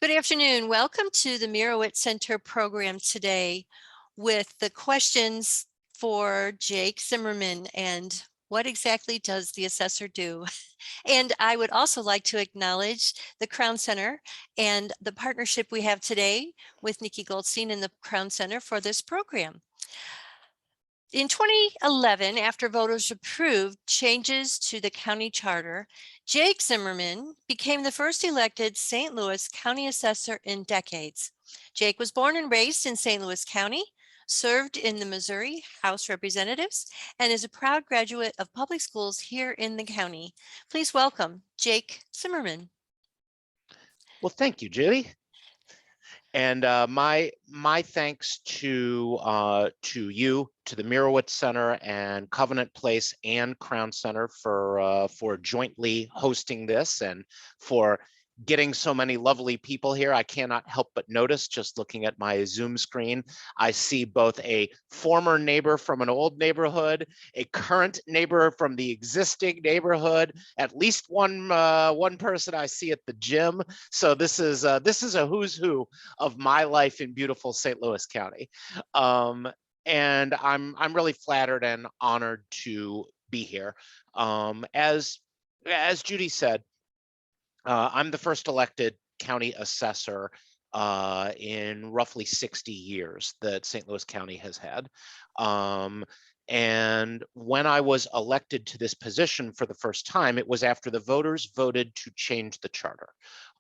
Good afternoon. Welcome to the Mirowitz Center program today with the questions for Jake Zimmerman and what exactly does the assessor do? And I would also like to acknowledge the Crown Center and the partnership we have today with Nikki Goldstein and the Crown Center for this program. In 2011, after voters approved changes to the county charter, Jake Zimmerman became the first elected St. Louis County Assessor in decades. Jake was born and raised in St. Louis County, served in the Missouri House Representatives, and is a proud graduate of public schools here in the county. Please welcome Jake Zimmerman. Well, thank you, Judy. And my thanks to you, to the Mirowitz Center and Covenant Place and Crown Center for jointly hosting this and for getting so many lovely people here. I cannot help but notice, just looking at my Zoom screen, I see both a former neighbor from an old neighborhood, a current neighbor from the existing neighborhood, at least one person I see at the gym. So this is a who's who of my life in beautiful St. Louis County. And I'm really flattered and honored to be here. As Judy said, I'm the first elected county assessor in roughly 60 years that St. Louis County has had. And when I was elected to this position for the first time, it was after the voters voted to change the charter.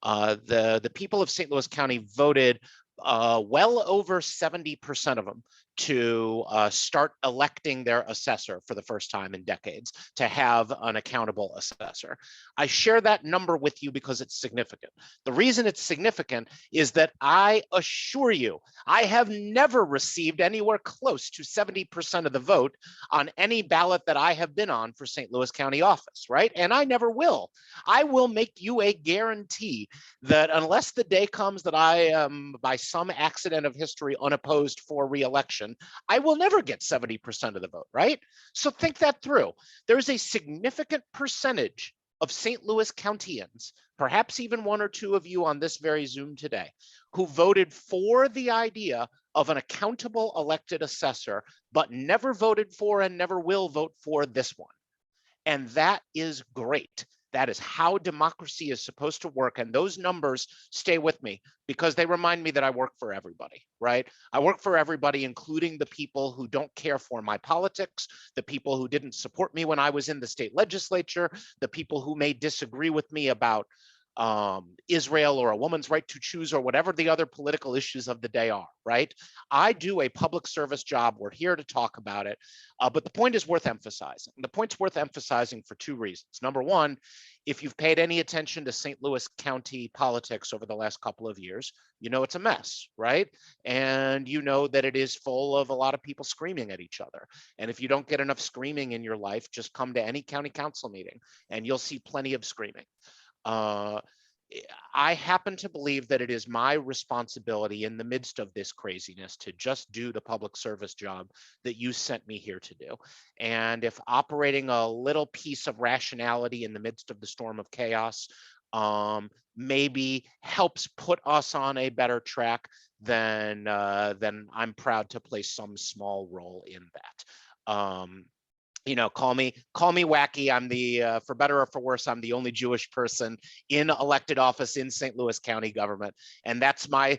The people of St. Louis County voted well over 70% of them to start electing their assessor for the first time in decades, to have an accountable assessor. I share that number with you because it's significant. The reason it's significant is that I assure you, I have never received anywhere close to 70% of the vote on any ballot that I have been on for St. Louis County office, right? And I never will. I will make you a guarantee that unless the day comes that I am, by some accident of history, unopposed for re-election, I will never get 70% of the vote, right? So think that through. There's a significant percentage of St. Louis Countyans, perhaps even one or two of you on this very Zoom today, who voted for the idea of an accountable elected assessor, but never voted for and never will vote for this one. And that is great. That is how democracy is supposed to work. And those numbers stay with me because they remind me that I work for everybody, right? I work for everybody, including the people who don't care for my politics, the people who didn't support me when I was in the state legislature, the people who may disagree with me about Israel or a woman's right to choose or whatever the other political issues of the day are, right? I do a public service job. We're here to talk about it. But the point is worth emphasizing. The point's worth emphasizing for two reasons. Number one, if you've paid any attention to St. Louis County politics over the last couple of years, you know it's a mess, right? And you know that it is full of a lot of people screaming at each other. And if you don't get enough screaming in your life, just come to any county council meeting and you'll see plenty of screaming. I happen to believe that it is my responsibility in the midst of this craziness to just do the public service job that you sent me here to do. And if operating a little piece of rationality in the midst of the storm of chaos maybe helps put us on a better track, then I'm proud to play some small role in that. You know, call me wacky. I'm the, for better or for worse, I'm the only Jewish person in elected office in St. Louis County government. And that's my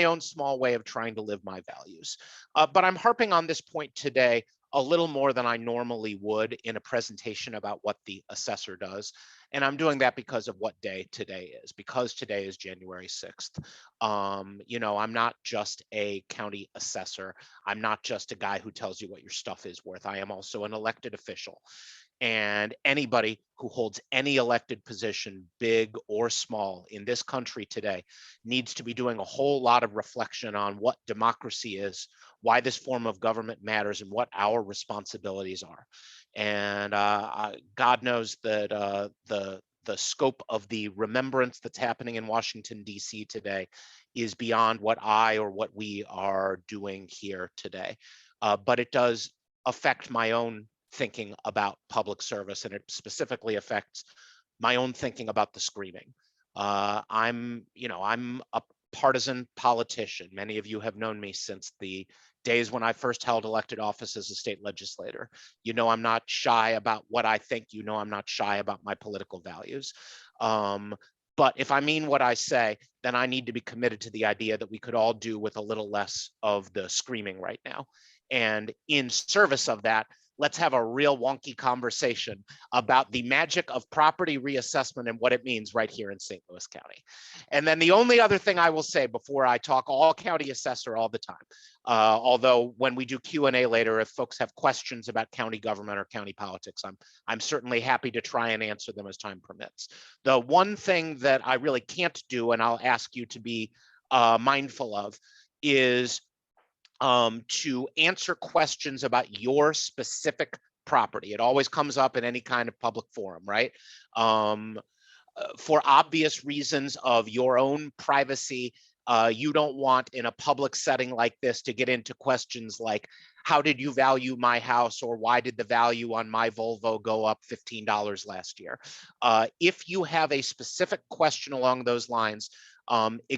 own small way of trying to live my values. But I'm harping on this point today a little more than I normally would in a presentation about what the assessor does. And I'm doing that because of what day today is, because today is January 6th. You know, I'm not just a county assessor. I'm not just a guy who tells you what your stuff is worth. I am also an elected official. And anybody who holds any elected position, big or small, in this country today needs to be doing a whole lot of reflection on what democracy is, why this form of government matters, and what our responsibilities are. And God knows that the scope of the remembrance that's happening in Washington, D.C. today is beyond what I or what we are doing here today. But it does affect my own thinking about public service, and it specifically affects my own thinking about the screaming. I'm a partisan politician. Many of you have known me since the days when I first held elected office as a state legislator. You know, I'm not shy about what I think. You know, I'm not shy about my political values. But if I mean what I say, then I need to be committed to the idea that we could all do with a little less of the screaming right now. And in service of that, let's have a real wonky conversation about the magic of property reassessment and what it means right here in St. Louis County. And then the only other thing I will say before I talk all county assessor all the time, although when we do Q&A later, if folks have questions about county government or county politics, I'm certainly happy to try and answer them as time permits. The one thing that I really can't do, and I'll ask you to be mindful of, is to answer questions about your specific property. It always comes up in any kind of public forum, right? For obvious reasons of your own privacy, you don't want in a public setting like this to get into questions like, how did you value my house, or why did the value on my Volvo go up $15 last year? If you have a specific question along those lines,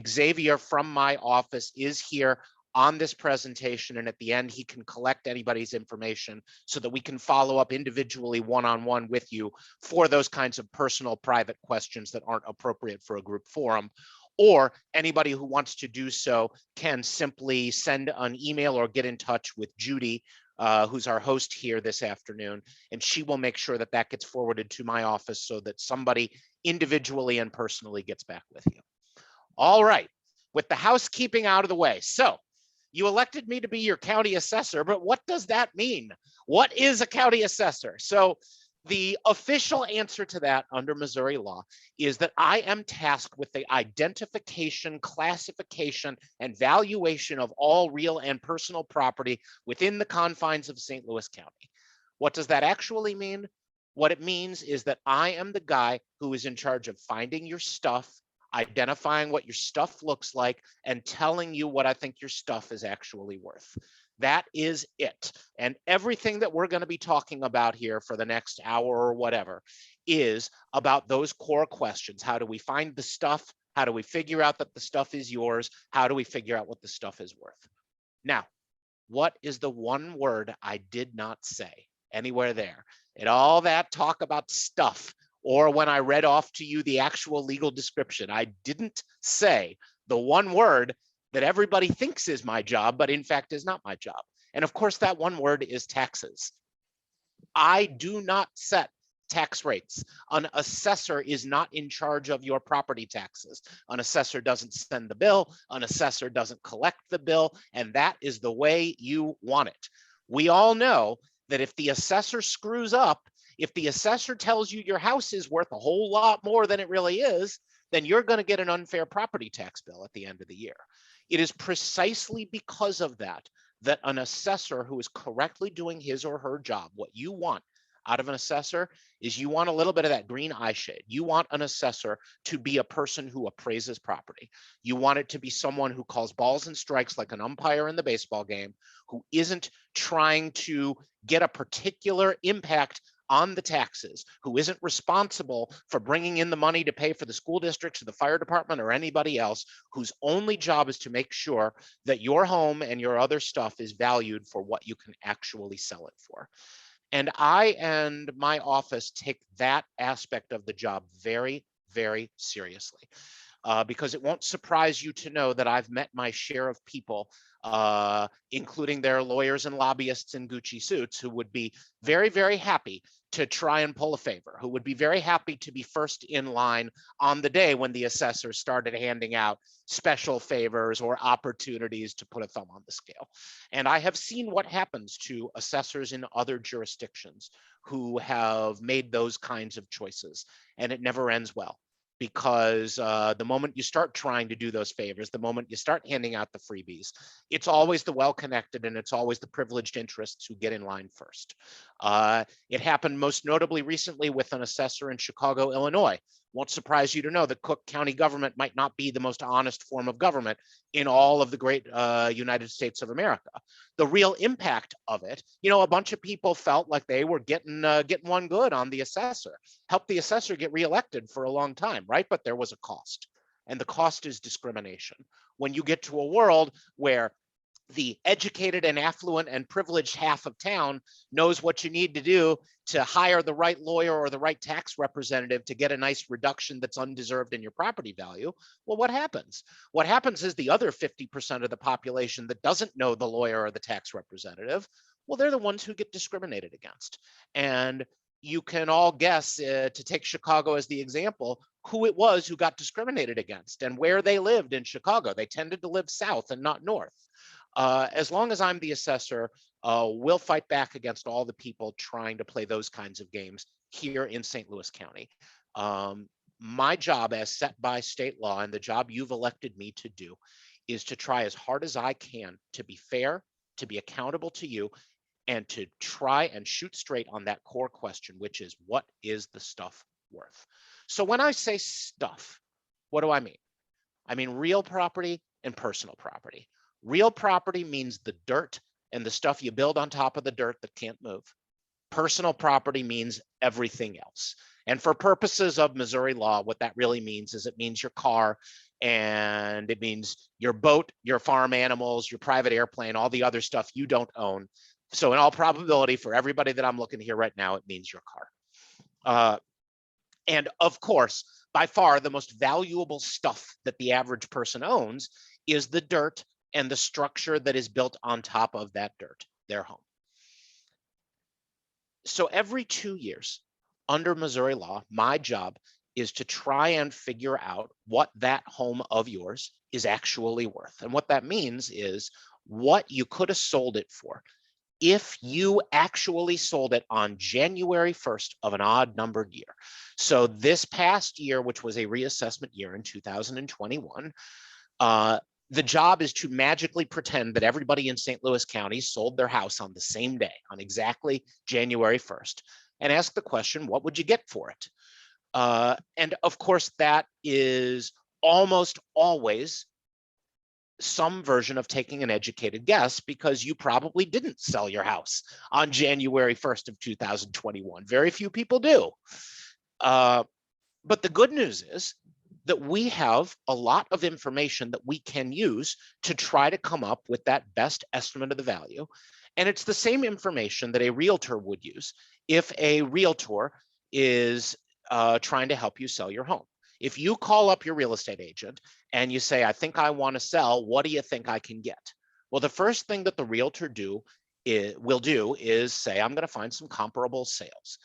Xavier from my office is here on this presentation, and at the end he can collect anybody's information so that we can follow up individually one-on-one with you for those kinds of personal private questions that aren't appropriate for a group forum. Or anybody who wants to do so can simply send an email or get in touch with Judy, who's our host here this afternoon, and she will make sure that that gets forwarded to my office so that somebody individually and personally gets back with you. All right, with the housekeeping out of the way. So you elected me to be your county assessor, but what does that mean? What is a county assessor? So the official answer to that under Missouri law is that I am tasked with the identification, classification, and valuation of all real and personal property within the confines of St. Louis County. What does that actually mean? What it means is that I am the guy who is in charge of finding your stuff, identifying what your stuff looks like, and telling you what I think your stuff is actually worth. That is it. And everything that we're going to be talking about here for the next hour or whatever is about those core questions. How do we find the stuff? How do we figure out that the stuff is yours? How do we figure out what the stuff is worth? Now, what is the one word I did not say anywhere there? And all that talk about stuff, or when I read off to you the actual legal description, I didn't say the one word that everybody thinks is my job, but in fact is not my job. And of course, that one word is taxes. I do not set tax rates. An assessor is not in charge of your property taxes. An assessor doesn't send the bill. An assessor doesn't collect the bill. And that is the way you want it. We all know that if the assessor screws up, if the assessor tells you your house is worth a whole lot more than it really is, then you're going to get an unfair property tax bill at the end of the year. It is precisely because of that that an assessor who is correctly doing his or her job, what you want out of an assessor is you want a little bit of that green eye shade. You want an assessor to be a person who appraises property. You want it to be someone who calls balls and strikes like an umpire in the baseball game, who isn't trying to get a particular impact on the taxes, who isn't responsible for bringing in the money to pay for the school districts or the fire department or anybody else, whose only job is to make sure that your home and your other stuff is valued for what you can actually sell it for. And I and my office take that aspect of the job very, very seriously. Because it won't surprise you to know that I've met my share of people, including their lawyers and lobbyists in Gucci suits, who would be very, very happy to try and pull a favor, who would be very happy to be first in line on the day when the assessor started handing out special favors or opportunities to put a thumb on the scale. And I have seen what happens to assessors in other jurisdictions who have made those kinds of choices, and it never ends well. Because the moment you start trying to do those favors, the moment you start handing out the freebies, it's always the well-connected and it's always the privileged interests who get in line first. It happened most notably recently with an assessor in Chicago, Illinois, Won't surprise you to know that Cook County government might not be the most honest form of government in all of the great United States of America. The real impact of it, a bunch of people felt like they were getting one good on the assessor, helped the assessor get reelected for a long time, right? But there was a cost, and the cost is discrimination. When you get to a world where the educated and affluent and privileged half of town knows what you need to do to hire the right lawyer or the right tax representative to get a nice reduction that's undeserved in your property value. Well, what happens? What happens is the other 50% of the population that doesn't know the lawyer or the tax representative, well, they're the ones who get discriminated against. And you can all guess, to take Chicago as the example, who it was who got discriminated against and where they lived in Chicago. They tended to live south and not north. As long as I'm the assessor, we'll fight back against all the people trying to play those kinds of games here in St. Louis County. My job as set by state law, and the job you've elected me to do, is to try as hard as I can to be fair, to be accountable to you, and to try and shoot straight on that core question, which is, what is the stuff worth? So when I say stuff, what do I mean? I mean real property and personal property. Real property means the dirt and the stuff you build on top of the dirt that can't move. Personal property means everything else. And for purposes of Missouri law, what that really means is it means your car, and it means your boat, your farm animals, your private airplane, all the other stuff you don't own. So in all probability, for everybody that I'm looking here right now, it means your car. And of course, by far the most valuable stuff that the average person owns is the dirt and the structure that is built on top of that dirt, their home. So every 2 years under Missouri law, my job is to try and figure out what that home of yours is actually worth. And what that means is what you could have sold it for if you actually sold it on January 1st of an odd numbered year. So this past year, which was a reassessment year in 2021, the job is to magically pretend that everybody in St. Louis County sold their house on the same day, on exactly January 1st, and ask the question, what would you get for it? And of course, that is almost always some version of taking an educated guess, because you probably didn't sell your house on January 1st of 2021. Very few people do. But the good news is that we have a lot of information that we can use to try to come up with that best estimate of the value. And it's the same information that a realtor would use if a realtor is trying to help you sell your home. If you call up your real estate agent and you say, I think I want to sell, what do you think I can get? Well, the first thing that the realtor will do is say, I'm going to find some comparable sales.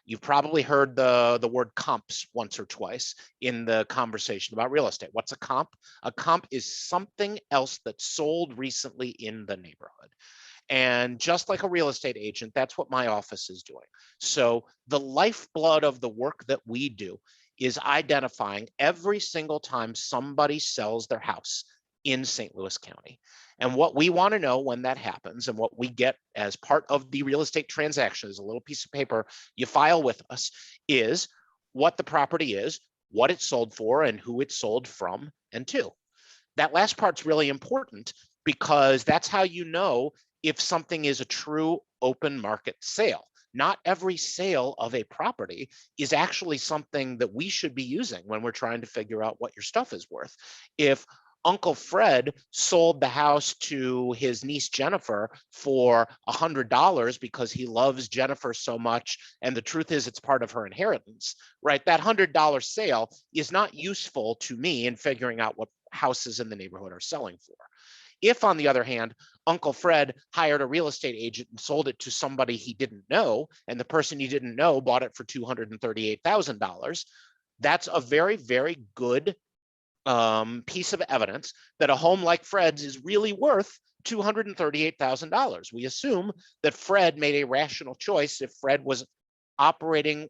You've probably heard the word comps once or twice in the conversation about real estate. What's a comp? A comp is something else that sold recently in the neighborhood. And just like a real estate agent, that's what my office is doing. So the lifeblood of the work that we do is identifying every single time somebody sells their house in St. Louis County. And what we want to know when that happens, and what we get as part of the real estate transaction, is a little piece of paper you file with us, is what the property is, what it sold for, and who it sold from and to. That last part's really important, because that's how you know if something is a true open market sale. Not every sale of a property is actually something that we should be using when we're trying to figure out what your stuff is worth. If Uncle Fred sold the house to his niece Jennifer for $100 because he loves Jennifer so much, and the truth is it's part of her inheritance, right? That $100 sale is not useful to me in figuring out what houses in the neighborhood are selling for. If, on the other hand, Uncle Fred hired a real estate agent and sold it to somebody he didn't know, and the person he didn't know bought it for $238,000, that's a very, very good piece of evidence that a home like Fred's is really worth $238,000. We assume that Fred made a rational choice if Fred was operating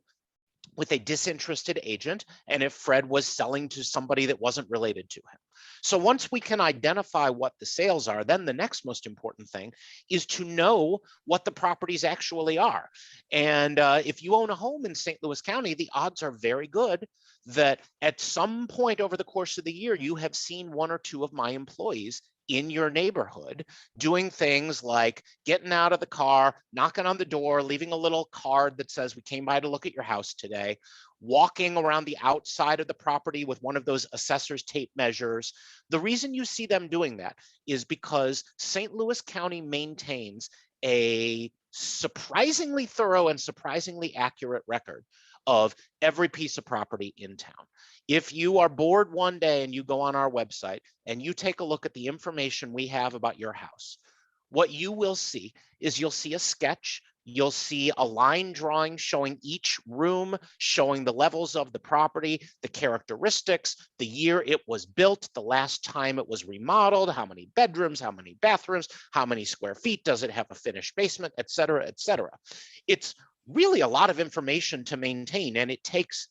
with a disinterested agent, and if Fred was selling to somebody that wasn't related to him. So once we can identify what the sales are, then the next most important thing is to know what the properties actually are. And if you own a home in St. Louis County, the odds are very good that at some point over the course of the year, you have seen one or two of my employees in your neighborhood doing things like getting out of the car, knocking on the door, leaving a little card that says, "We came by to look at your house today," walking around the outside of the property with one of those assessor's tape measures. The reason you see them doing that is because St. Louis County maintains a surprisingly thorough and surprisingly accurate record of every piece of property in town. If you are bored one day and you go on our website and you take a look at the information we have about your house, what you will see is you'll see a sketch, you'll see a line drawing showing each room, showing the levels of the property, the characteristics, the year it was built, the last time it was remodeled, how many bedrooms, how many bathrooms, how many square feet, does it have a finished basement, et cetera, et cetera. It's really a lot of information to maintain, and it takes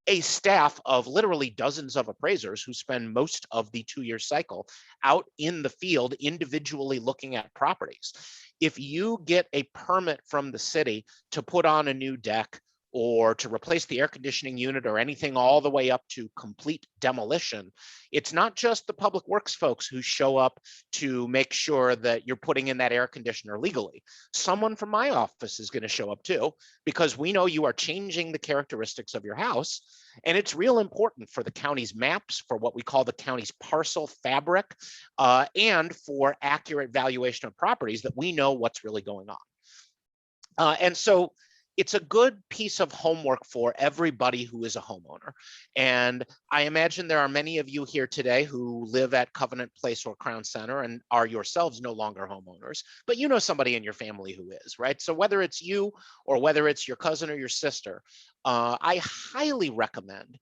a staff of literally dozens of appraisers who spend most of the 2-year cycle out in the field individually looking at properties. If you get a permit from the city to put on a new deck or to replace the air conditioning unit or anything all the way up to complete demolition, it's not just the public works folks who show up to make sure that you're putting in that air conditioner legally. Someone from my office is going to show up too, because we know you are changing the characteristics of your house. And it's real important for the county's maps, for what we call the county's parcel fabric, and for accurate valuation of properties, that we know what's really going on. And so it's a good piece of homework for everybody who is a homeowner. And I imagine there are many of you here today who live at Covenant Place or Crown Center and are yourselves no longer homeowners, but you know somebody in your family who is, right? So whether it's you or whether it's your cousin or your sister, I highly recommend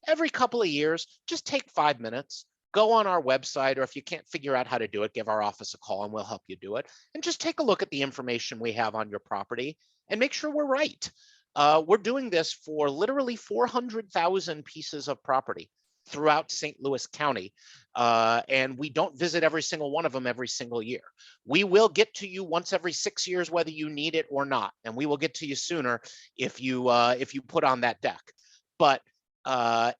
every couple of years, just take 5 minutes, go on our website, or if you can't figure out how to do it, give our office a call and we'll help you do it. And just take a look at the information we have on your property and make sure we're right. We're doing this for literally 400,000 pieces of property throughout St. Louis County, and we don't visit every single one of them every single year. We will get to you once every 6 years, whether you need it or not, and we will get to you sooner if you put on that deck. But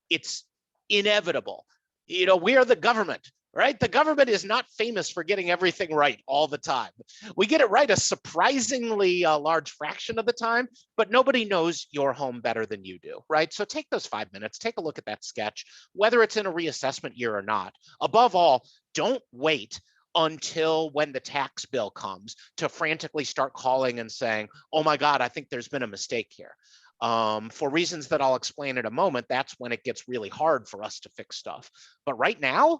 it's inevitable. You know, we are the government, right? The government is not famous for getting everything right all the time. We get it right a surprisingly large fraction of the time, but nobody knows your home better than you do, right? So take those 5 minutes, take a look at that sketch, whether it's in a reassessment year or not. Above all, don't wait until when the tax bill comes to frantically start calling and saying, "Oh my God, I think there's been a mistake here." For reasons that I'll explain in a moment, that's when it gets really hard for us to fix stuff. But right now,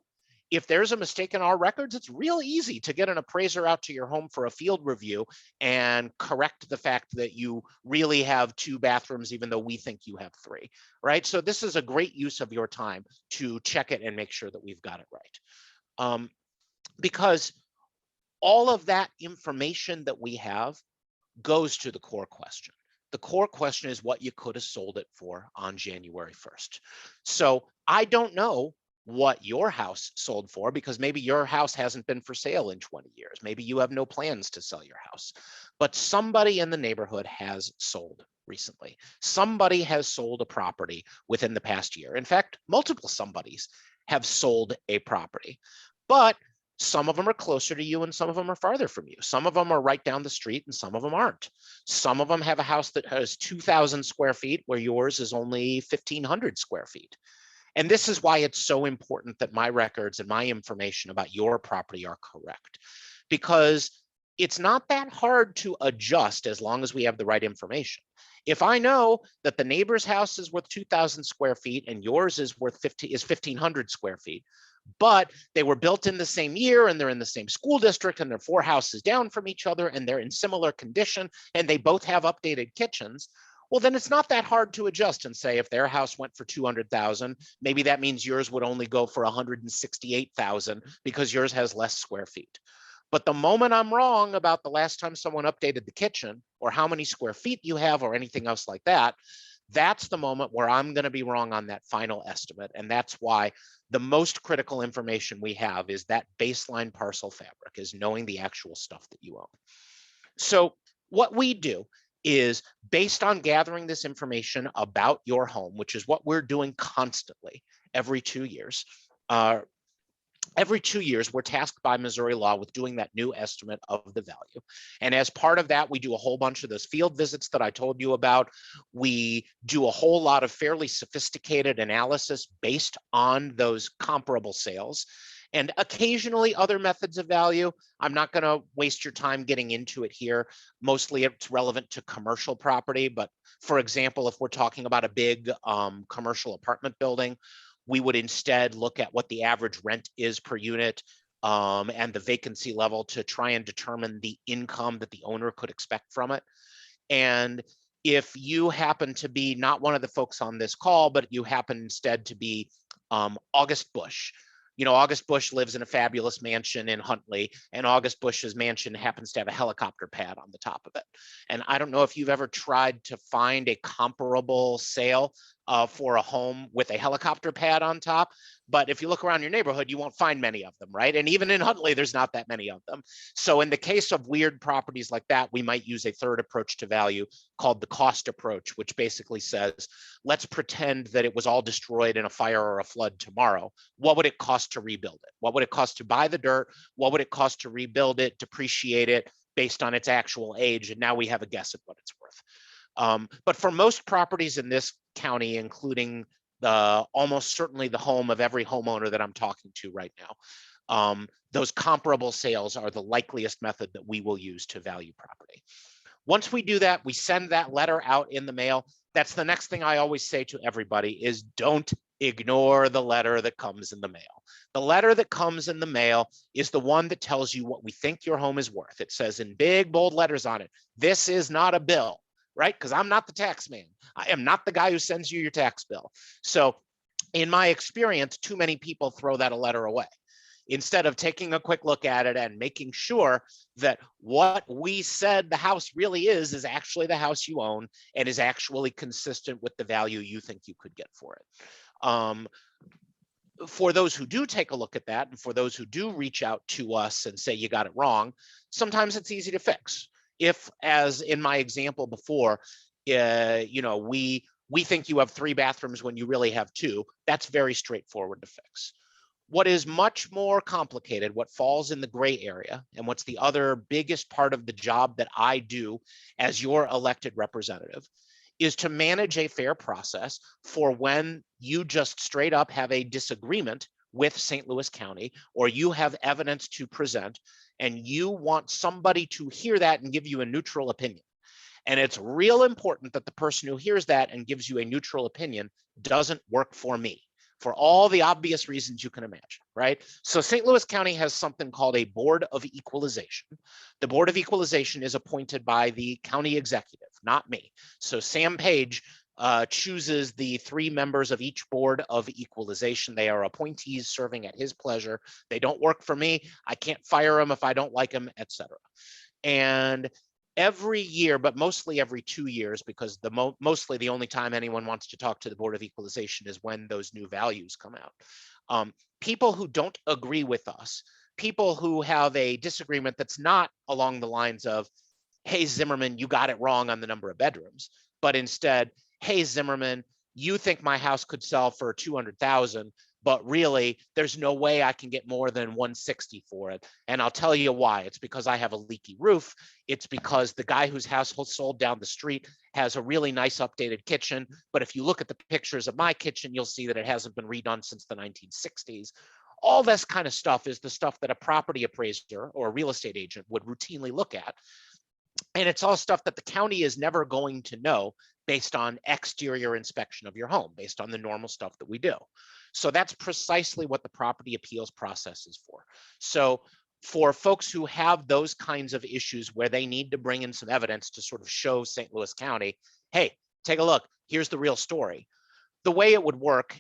if there's a mistake in our records, it's real easy to get an appraiser out to your home for a field review and correct the fact that you really have 2 bathrooms, even though we think you have 3, right? So this is a great use of your time to check it and make sure that we've got it right. Because all of that information that we have goes to the core question. The core question is what you could have sold it for on January 1st. So I don't know what your house sold for, because maybe your house hasn't been for sale in 20 years. Maybe you have no plans to sell your house, but somebody in the neighborhood has sold recently. Somebody has sold a property within the past year. In fact, multiple somebodies have sold a property, but some of them are closer to you and some of them are farther from you. Some of them are right down the street and some of them aren't. Some of them have a house that has 2,000 square feet where yours is only 1,500 square feet. And this is why it's so important that my records and my information about your property are correct, because it's not that hard to adjust as long as we have the right information. If I know that the neighbor's house is worth 2,000 square feet and yours is worth 1,500 square feet, but they were built in the same year and they're in the same school district and they're 4 houses down from each other and they're in similar condition and they both have updated kitchens, well, then it's not that hard to adjust and say if their house went for 200,000, maybe that means yours would only go for 168,000 because yours has less square feet. But the moment I'm wrong about the last time someone updated the kitchen or how many square feet you have or anything else like that, that's the moment where I'm going to be wrong on that final estimate. And that's why the most critical information we have is that baseline parcel fabric, is knowing the actual stuff that you own. So what we do is, based on gathering this information about your home, which is what we're doing constantly every 2 years, every 2 years, we're tasked by Missouri law with doing that new estimate of the value. And as part of that, we do a whole bunch of those field visits that I told you about. We do a whole lot of fairly sophisticated analysis based on those comparable sales, and occasionally other methods of value. I'm not going to waste your time getting into it here. Mostly it's relevant to commercial property. But for example, if we're talking about a big commercial apartment building, we would instead look at what the average rent is per unit and the vacancy level to try and determine the income that the owner could expect from it. And if you happen to be not one of the folks on this call, but you happen instead to be August Bush. You know, August Bush lives in a fabulous mansion in Huntley, and August Bush's mansion happens to have a helicopter pad on the top of it. And I don't know if you've ever tried to find a comparable sale for a home with a helicopter pad on top. But if you look around your neighborhood, you won't find many of them, right? And even in Huntley, there's not that many of them. So in the case of weird properties like that, we might use a third approach to value called the cost approach, which basically says, let's pretend that it was all destroyed in a fire or a flood tomorrow. What would it cost to rebuild it? What would it cost to buy the dirt? What would it cost to rebuild it, depreciate it based on its actual age? And now we have a guess at what it's worth. But for most properties in this county, including almost certainly the home of every homeowner that I'm talking to right now, those comparable sales are the likeliest method that we will use to value property. Once we do that, we send that letter out in the mail. That's the next thing I always say to everybody is, don't ignore the letter that comes in the mail. The letter that comes in the mail is the one that tells you what we think your home is worth. It says in big bold letters on it, this is not a bill, right? Because I'm not the tax man. I am not the guy who sends you your tax bill. So in my experience, too many people throw that letter away instead of taking a quick look at it and making sure that what we said the house really is actually the house you own and is actually consistent with the value you think you could get for it. For those who do take a look at that, and for those who do reach out to us and say you got it wrong, sometimes it's easy to fix. If, as in my example before, you know, we think you have 3 bathrooms when you really have 2, that's very straightforward to fix. What is much more complicated, what falls in the gray area, and what's the other biggest part of the job that I do as your elected representative, is to manage a fair process for when you just straight up have a disagreement with St. Louis County, or you have evidence to present and you want somebody to hear that and give you a neutral opinion. And it's real important that the person who hears that and gives you a neutral opinion doesn't work for me, for all the obvious reasons you can imagine, right? So St. Louis County has something called a Board of Equalization. The Board of Equalization is appointed by the county executive, not me. So Sam Page chooses the 3 members of each Board of Equalization. They are appointees serving at his pleasure. They don't work for me. I can't fire them if I don't like them, etc. And every year, but mostly every 2 years, because mostly the only time anyone wants to talk to the Board of Equalization is when those new values come out. People who don't agree with us, people who have a disagreement that's not along the lines of, hey, Zimmerman, you got it wrong on the number of bedrooms, but instead, hey, Zimmerman, you think my house could sell for $200,000, but really there's no way I can get more than 160 for it. And I'll tell you why. It's because I have a leaky roof. It's because the guy whose house sold down the street has a really nice updated kitchen. But if you look at the pictures of my kitchen, you'll see that it hasn't been redone since the 1960s. All this kind of stuff is the stuff that a property appraiser or a real estate agent would routinely look at. And it's all stuff that the county is never going to know based on exterior inspection of your home, based on the normal stuff that we do. So that's precisely what the property appeals process is for. So for folks who have those kinds of issues where they need to bring in some evidence to sort of show St. Louis County, hey, take a look, here's the real story. The way it would work,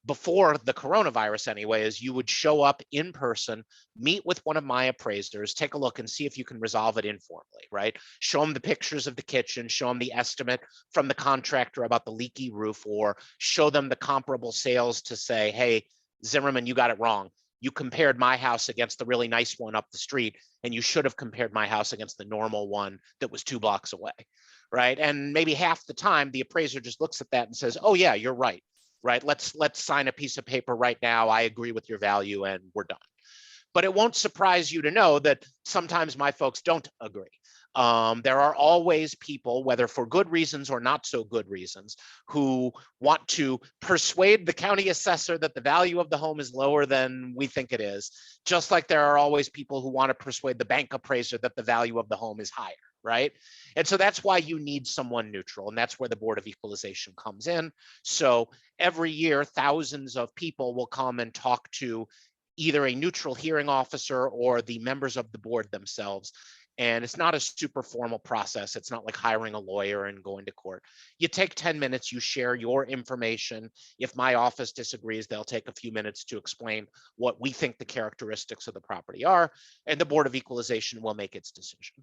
before the coronavirus anyway, is you would show up in person, meet with one of my appraisers, take a look and see if you can resolve it informally, right? Show them the pictures of the kitchen, show them the estimate from the contractor about the leaky roof, or show them the comparable sales to say, hey, Zimmerman, you got it wrong. You compared my house against the really nice one up the street, and you should have compared my house against the normal one that was 2 blocks away, right? And maybe half the time the appraiser just looks at that and says, oh yeah, you're right. Right, let's sign a piece of paper right now. I agree with your value and we're done. But it won't surprise you to know that sometimes my folks don't agree. There are always people, whether for good reasons or not so good reasons, who want to persuade the county assessor that the value of the home is lower than we think it is, just like there are always people who want to persuade the bank appraiser that the value of the home is higher, right? And so that's why you need someone neutral, and that's where the Board of Equalization comes in. So every year, thousands of people will come and talk to either a neutral hearing officer or the members of the board themselves. And it's not a super formal process. It's not like hiring a lawyer and going to court. You take 10 minutes, you share your information. If my office disagrees, they'll take a few minutes to explain what we think the characteristics of the property are, and the Board of Equalization will make its decision.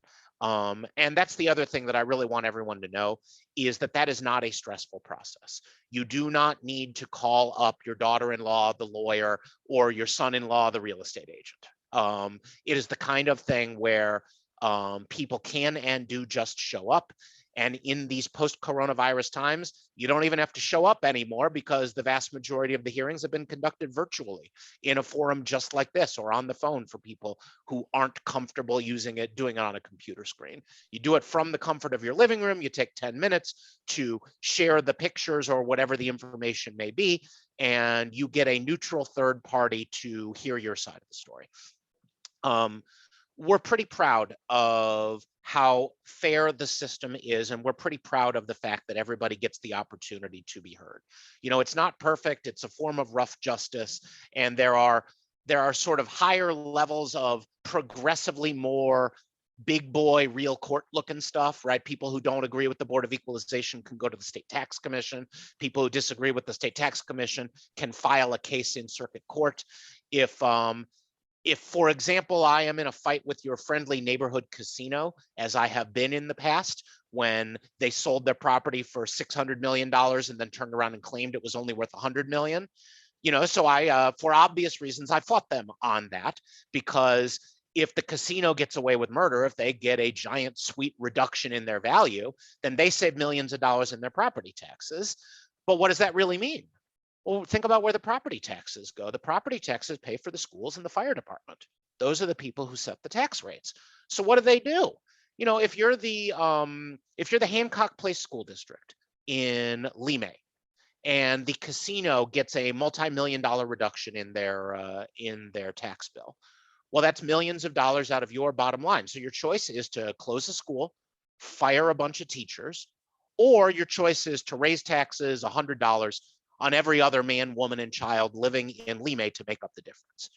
And that's the other thing that I really want everyone to know, is that that is not a stressful process. You do not need to call up your daughter-in-law, the lawyer, or your son-in-law, the real estate agent. It is the kind of thing where people can and do just show up. And in these post-coronavirus times, you don't even have to show up anymore, because the vast majority of the hearings have been conducted virtually in a forum just like this, or on the phone for people who aren't comfortable doing it on a computer screen. You do it from the comfort of your living room. You take 10 minutes to share the pictures or whatever the information may be, and you get a neutral third party to hear your side of the story. We're pretty proud of how fair the system is, and we're pretty proud of the fact that everybody gets the opportunity to be heard. You know, it's not perfect. It's a form of rough justice, and there are sort of higher levels of progressively more big boy real court looking stuff, right? People who don't agree with the Board of Equalization can go to the State Tax Commission. People who disagree with the State Tax Commission can file a case in circuit court. If, for example, I am in a fight with your friendly neighborhood casino, as I have been in the past, when they sold their property for $600 million and then turned around and claimed it was only worth $100 million, you know, so I, for obvious reasons, I fought them on that, because if the casino gets away with murder, if they get a giant sweet reduction in their value, then they save millions of dollars in their property taxes. But what does that really mean? Well, think about where the property taxes go. The property taxes pay for the schools and the fire department. Those are the people who set the tax rates. So what do? You know, if you're the Hancock Place School District in Lime, and the casino gets a multi-million-dollar reduction in their tax bill, well, that's millions of dollars out of your bottom line. So your choice is to close the school, fire a bunch of teachers, or your choice is to raise taxes $100 on every other man, woman, and child living in Lime to make up the difference.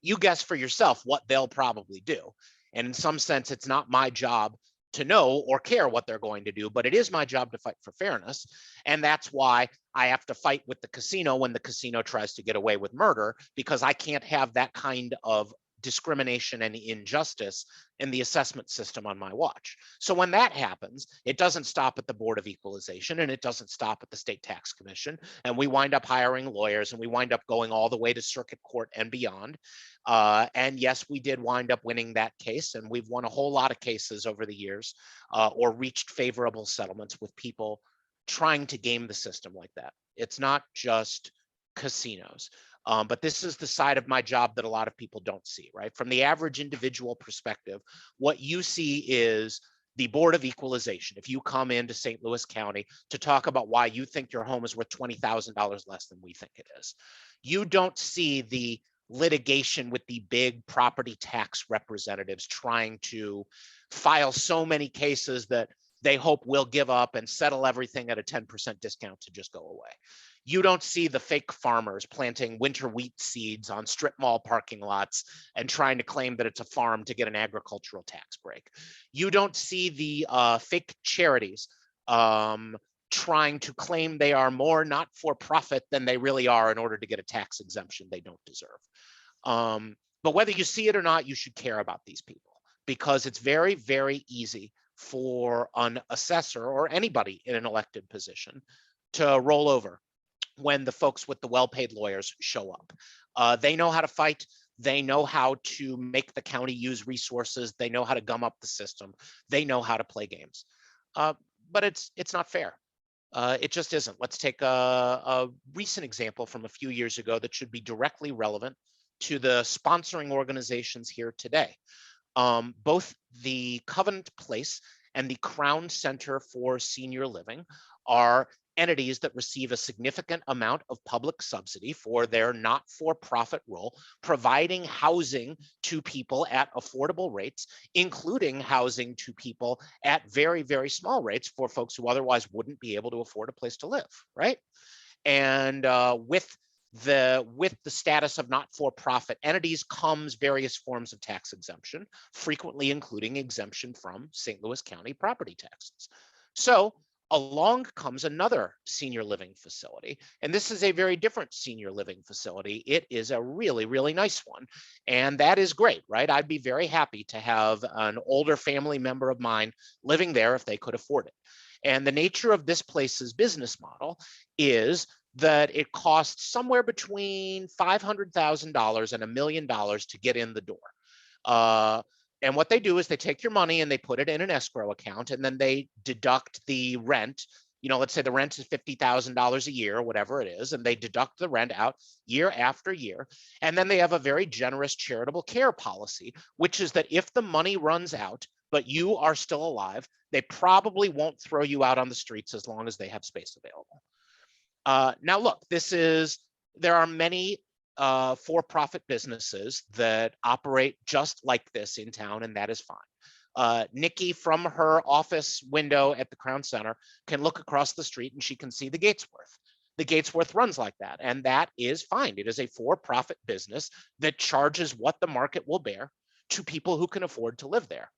You guess for yourself what they'll probably do. And in some sense, it's not my job to know or care what they're going to do, but it is my job to fight for fairness. And that's why I have to fight with the casino when the casino tries to get away with murder, because I can't have that kind of discrimination and injustice in the assessment system on my watch. So when that happens, it doesn't stop at the Board of Equalization, and it doesn't stop at the State Tax Commission. And we wind up hiring lawyers, and we wind up going all the way to circuit court and beyond. And yes, we did wind up winning that case, and we've won a whole lot of cases over the years, or reached favorable settlements with people trying to game the system like that. It's not just casinos. But this is the side of my job that a lot of people don't see, right? From the average individual perspective, what you see is the Board of Equalization. If you come into St. Louis County to talk about why you think your home is worth $20,000 less than we think it is, you don't see the litigation with the big property tax representatives trying to file so many cases that they hope we'll give up and settle everything at a 10% discount to just go away. You don't see the fake farmers planting winter wheat seeds on strip mall parking lots and trying to claim that it's a farm to get an agricultural tax break. You don't see the fake charities trying to claim they are more not-for-profit than they really are in order to get a tax exemption they don't deserve. But whether you see it or not, you should care about these people, because it's very, very easy for an assessor or anybody in an elected position to roll over when the folks with the well-paid lawyers show up. They know how to fight. They know how to make the county use resources. They know how to gum up the system. They know how to play games. But it's not fair. It just isn't. Let's take a recent example from a few years ago that should be directly relevant to the sponsoring organizations here today. Both the Covenant Place and the Crown Center for Senior Living are entities that receive a significant amount of public subsidy for their not-for-profit role, providing housing to people at affordable rates, including housing to people at very, very small rates for folks who otherwise wouldn't be able to afford a place to live, right? And with the status of not-for-profit entities comes various forms of tax exemption, frequently including exemption from St. Louis County property taxes. So along comes another senior living facility, and this is a very different senior living facility. It is a really, really nice one, and that is great, right? I'd be very happy to have an older family member of mine living there if they could afford it. And the nature of this place's business model is that it costs somewhere between $500,000 and $1 million to get in the door. And what they do is they take your money and they put it in an escrow account, and then they deduct the rent. You know, let's say the rent is $50,000 a year, whatever it is, and they deduct the rent out year after year. And then they have a very generous charitable care policy, which is that if the money runs out, but you are still alive, they probably won't throw you out on the streets as long as they have space available. Now, look, there are many for-profit businesses that operate just like this in town, and that is fine. Nikki from her office window at the Crown Center can look across the street and she can see the Gatesworth. The Gatesworth runs like that, and that is fine. It is a for-profit business that charges what the market will bear to people who can afford to live there.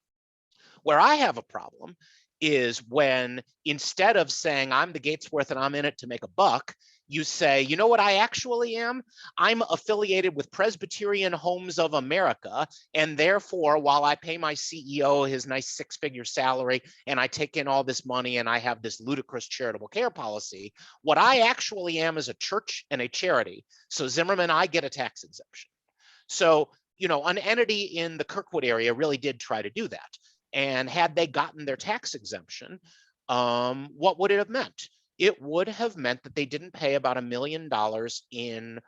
Where I have a problem is when, instead of saying I'm the Gatesworth and I'm in it to make a buck, you say, you know what I actually am? I'm affiliated with Presbyterian Homes of America, and therefore, while I pay my CEO his nice six-figure salary and I take in all this money and I have this ludicrous charitable care policy, what I actually am is a church and a charity. So Zimmerman, I get a tax exemption. So, you know, an entity in the Kirkwood area really did try to do that. And had they gotten their tax exemption, what would it have meant? It would have meant that they didn't pay about $1 million in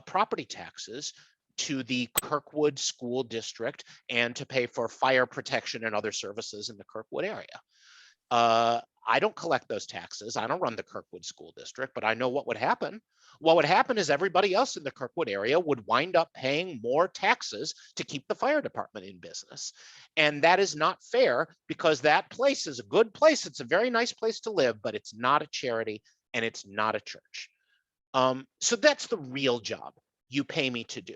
property taxes to the Kirkwood School District and to pay for fire protection and other services in the Kirkwood area. I don't collect those taxes. I don't run the Kirkwood School District, but I know what would happen. What would happen is everybody else in the Kirkwood area would wind up paying more taxes to keep the fire department in business. And that is not fair, because that place is a good place. It's a very nice place to live, but it's not a charity and it's not a church. So that's the real job you pay me to do,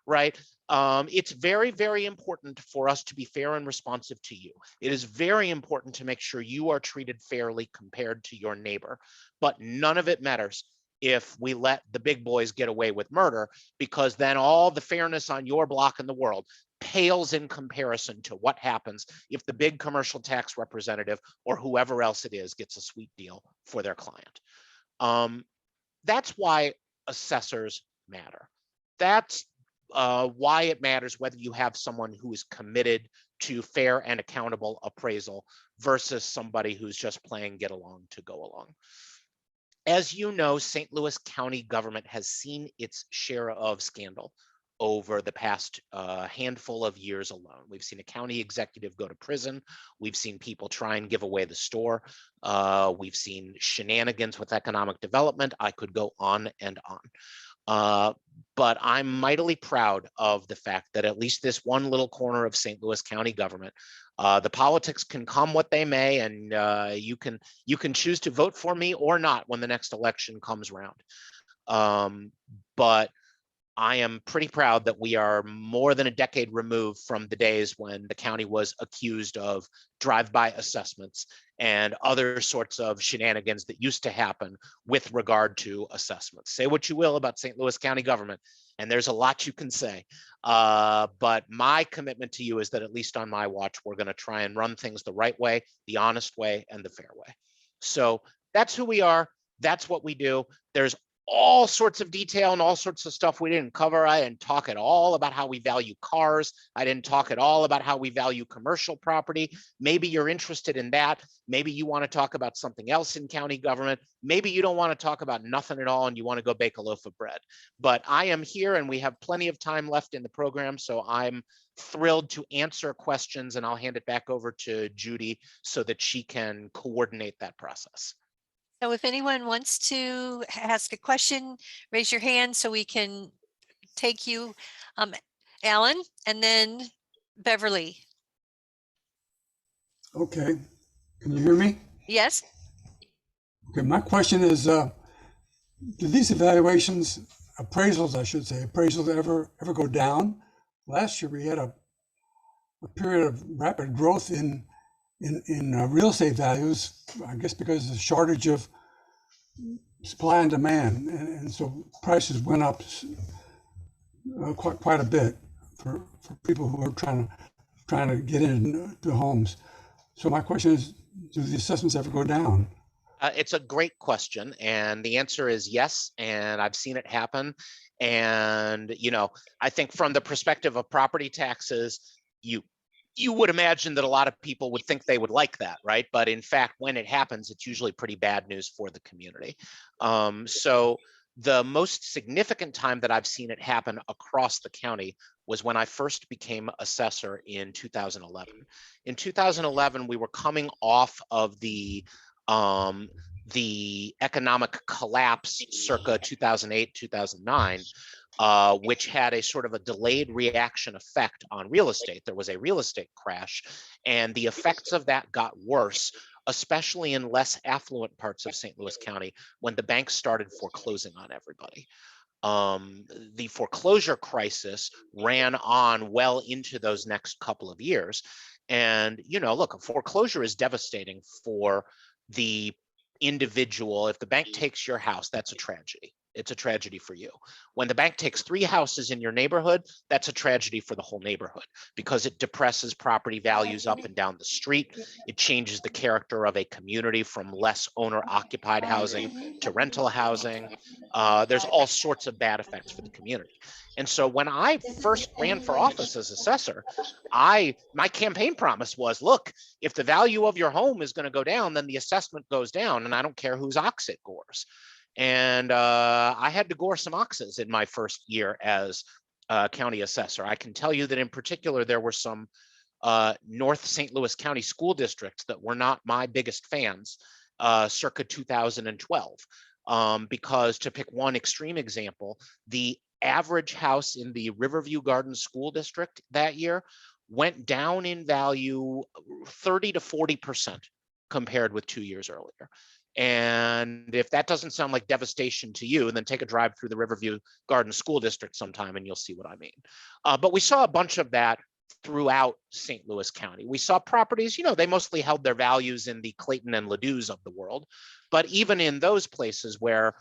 right? It's very, very important for us to be fair and responsive to you. It is very important to make sure you are treated fairly compared to your neighbor, but none of it matters if we let the big boys get away with murder, because then all the fairness on your block in the world pales in comparison to what happens if the big commercial tax representative or whoever else it is gets a sweet deal for their client. That's why assessors matter. That's why it matters whether you have someone who is committed to fair and accountable appraisal versus somebody who's just playing get along to go along. As you know, St. Louis County government has seen its share of scandal over the past handful of years alone. We've seen a county executive go to prison. We've seen people try and give away the store. We've seen shenanigans with economic development. I could go on and on. But I'm mightily proud of the fact that at least this one little corner of St. Louis County government, the politics can come what they may, and you can choose to vote for me or not when the next election comes around. But I am pretty proud that we are more than a decade removed from the days when the county was accused of drive-by assessments and other sorts of shenanigans that used to happen with regard to assessments. Say what you will about St. Louis County government, and there's a lot you can say. But my commitment to you is that at least on my watch, we're going to try and run things the right way, the honest way, and the fair way. So that's who we are. That's what we do. There's all sorts of detail and all sorts of stuff we didn't cover. I didn't talk at all about how we value cars. I didn't talk at all about how we value commercial property. Maybe you're interested in that. Maybe you want to talk about something else in county government. Maybe you don't want to talk about nothing at all and you want to go bake a loaf of bread. But I am here and we have plenty of time left in the program. So I'm thrilled to answer questions, and I'll hand it back over to Judy so that she can coordinate that process. So if anyone wants to ask a question, raise your hand so we can take you, Alan, and then Beverly. Okay, can you hear me? Yes. Okay, my question is, do these evaluations, appraisals, I should say, appraisals ever go down? Last year we had a period of rapid growth in real estate values, I guess because of the shortage of supply and demand, and so prices went up quite a bit for people who are trying to get into homes. So my question is, do the assessments ever go down? It's a great question, and the answer is yes, and I've seen it happen. And I think from the perspective of property taxes, you would imagine that a lot of people would think they would like that, right? But in fact, when it happens, it's usually pretty bad news for the community. So the most significant time that I've seen it happen across the county was when I first became assessor in 2011. In 2011, we were coming off of the economic collapse circa 2008, 2009, which had a sort of a delayed reaction effect on real estate. There was a real estate crash, and the effects of that got worse, especially in less affluent parts of St. Louis County when the banks started foreclosing on everybody. The foreclosure crisis ran on well into those next couple of years. And, look, a foreclosure is devastating for the individual. If the bank takes your house, that's a tragedy. It's a tragedy for you. When the bank takes 3 houses in your neighborhood, that's a tragedy for the whole neighborhood because it depresses property values up and down the street. It changes the character of a community from less owner-occupied housing to rental housing. There's all sorts of bad effects for the community. And so when I first ran for office as assessor, my campaign promise was, look, if the value of your home is going to go down, then the assessment goes down, and I don't care whose ox it gores. And I had to gore some oxes in my first year as county assessor. I can tell you that in particular, there were some North St. Louis County school districts that were not my biggest fans circa 2012. Because to pick one extreme example, the average house in the Riverview Gardens School District that year went down in value 30 to 40% compared with 2 years earlier. And if that doesn't sound like devastation to you, then take a drive through the Riverview Gardens School District sometime and you'll see what I mean. But we saw a bunch of that throughout St. Louis County. We saw properties, they mostly held their values in the Clayton and Ladou's of the world. But even in those places where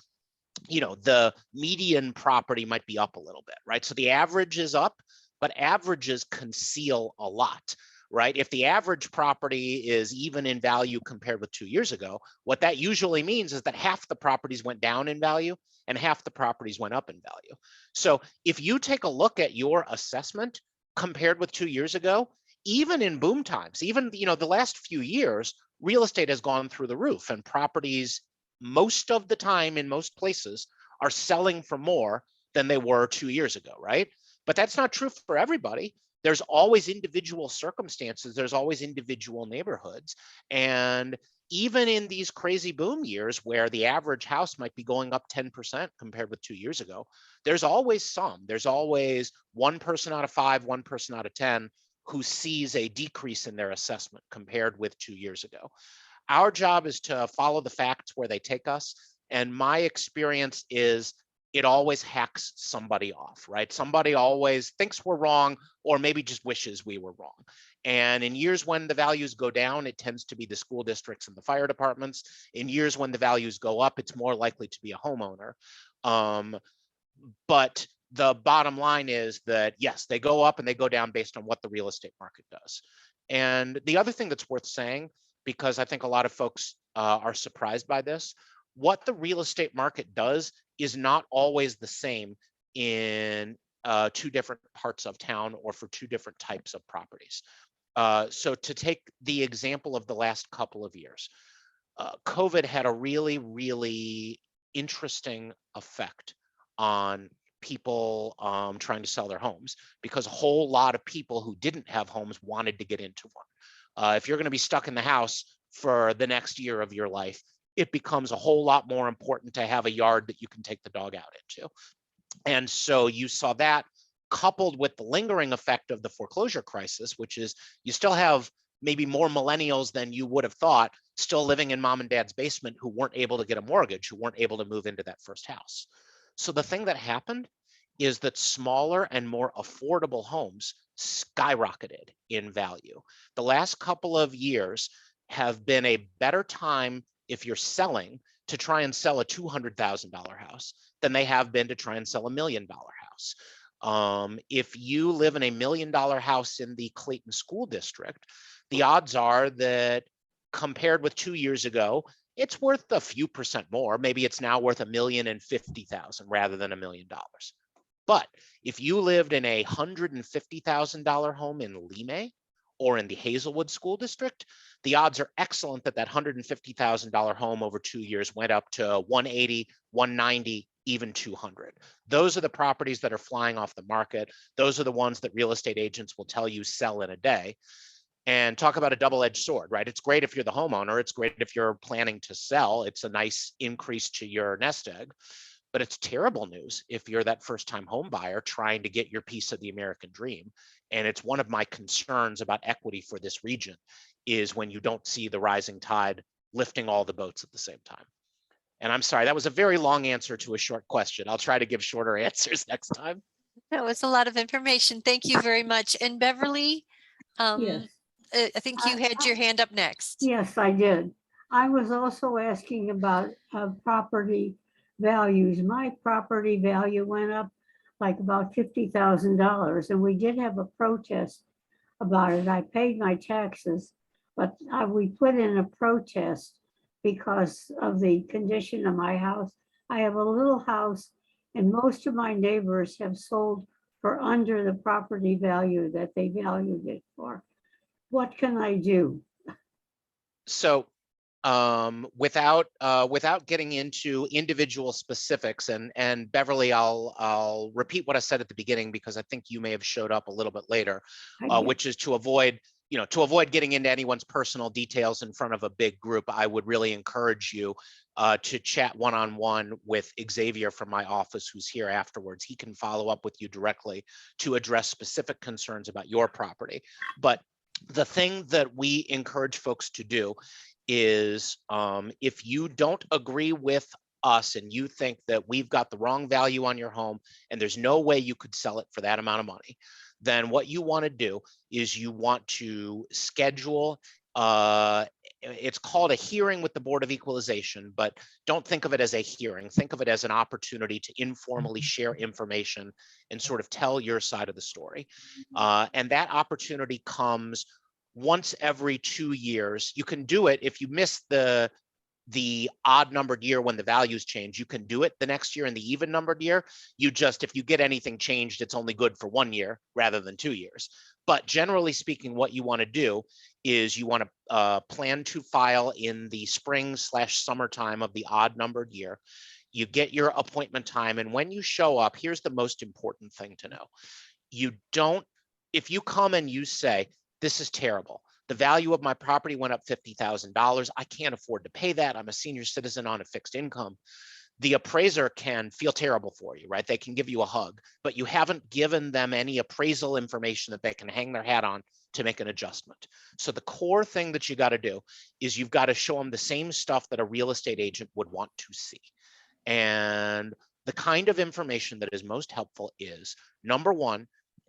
the median property might be up a little bit, right? So the average is up, but averages conceal a lot, right? If the average property is even in value compared with 2 years ago, what that usually means is that half the properties went down in value and half the properties went up in value. So if you take a look at your assessment compared with 2 years ago, even in boom times, even the last few years, real estate has gone through the roof, and properties most of the time in most places are selling for more than they were 2 years ago, right? But that's not true for everybody. There's always individual circumstances. There's always individual neighborhoods. And even in these crazy boom years where the average house might be going up 10% compared with 2 years ago, there's always one person out of 5, one person out of 10 who sees a decrease in their assessment compared with 2 years ago. Our job is to follow the facts where they take us. And my experience is it always hacks somebody off, right? Somebody always thinks we're wrong, or maybe just wishes we were wrong. And in years when the values go down, it tends to be the school districts and the fire departments. In years when the values go up, it's more likely to be a homeowner. But the bottom line is that, yes, they go up and they go down based on what the real estate market does. And the other thing that's worth saying, because I think a lot of folks are surprised by this, what the real estate market does is not always the same in two different parts of town or for two different types of properties. So to take the example of the last couple of years, COVID had a really, really interesting effect on people trying to sell their homes, because a whole lot of people who didn't have homes wanted to get into one. If you're going to be stuck in the house for the next year of your life, it becomes a whole lot more important to have a yard that you can take the dog out into. And so you saw that coupled with the lingering effect of the foreclosure crisis, which is you still have maybe more millennials than you would have thought still living in mom and dad's basement who weren't able to get a mortgage, who weren't able to move into that first house. So the thing that happened is that smaller and more affordable homes skyrocketed in value. The last couple of years have been a better time if you're selling to try and sell a $200,000 house than they have been to try and sell $1 million house. If you live in $1 million house in the Clayton School District, the odds are that compared with 2 years ago, it's worth a few percent more. Maybe it's now worth $1,050,000 rather than $1 million. But if you lived in a $150,000 home in Limay or in the Hazelwood School District, the odds are excellent that that $150,000 home over 2 years went up to 180, 190, even 200. Those are the properties that are flying off the market. Those are the ones that real estate agents will tell you sell in a day. And talk about a double-edged sword, right? It's great if you're the homeowner. It's great if you're planning to sell. It's a nice increase to your nest egg. But it's terrible news if you're that first-time home buyer trying to get your piece of the American dream. And it's one of my concerns about equity for this region is when you don't see the rising tide lifting all the boats at the same time. And I'm sorry, that was a very long answer to a short question. I'll try to give shorter answers next time. That was a lot of information. Thank you very much. And Beverly, Yes. I think you had your hand up next. Yes, I did. I was also asking about property values. My property value went up like about $50,000, and we did have a protest about it. I paid my taxes, but we put in a protest because of the condition of my house. I have a little house, and most of my neighbors have sold for under the property value that they valued it for. What can I do? So without getting into individual specifics, and Beverly, I'll repeat what I said at the beginning because I think you may have showed up a little bit later, which is to avoid getting into anyone's personal details in front of a big group. I would really encourage you to chat one-on-one with Xavier from my office, who's here afterwards. He can follow up with you directly to address specific concerns about your property. But the thing that we encourage folks to do is if you don't agree with us and you think that we've got the wrong value on your home and there's no way you could sell it for that amount of money, then what you want to do is you want to schedule it's called a hearing with the Board of Equalization, but don't think of it as a hearing. Think of it as an opportunity to informally share information and sort of tell your side of the story. And that opportunity comes once every 2 years. You can do it if you miss the odd numbered year when the values change. You can do it the next year in the even numbered year. If you get anything changed, it's only good for 1 year rather than 2 years. But generally speaking, what you want to do is you want to plan to file in the spring/summertime of the odd numbered year. You get your appointment time, and when you show up, here's the most important thing to know. If you come and you say, this is terrible, the value of my property went up $50,000, I can't afford to pay that, I'm a senior citizen on a fixed income, the appraiser can feel terrible for you, right? They can give you a hug, but you haven't given them any appraisal information that they can hang their hat on to make an adjustment. So the core thing that you got to do is you've got to show them the same stuff that a real estate agent would want to see. And the kind of information that is most helpful is, number one,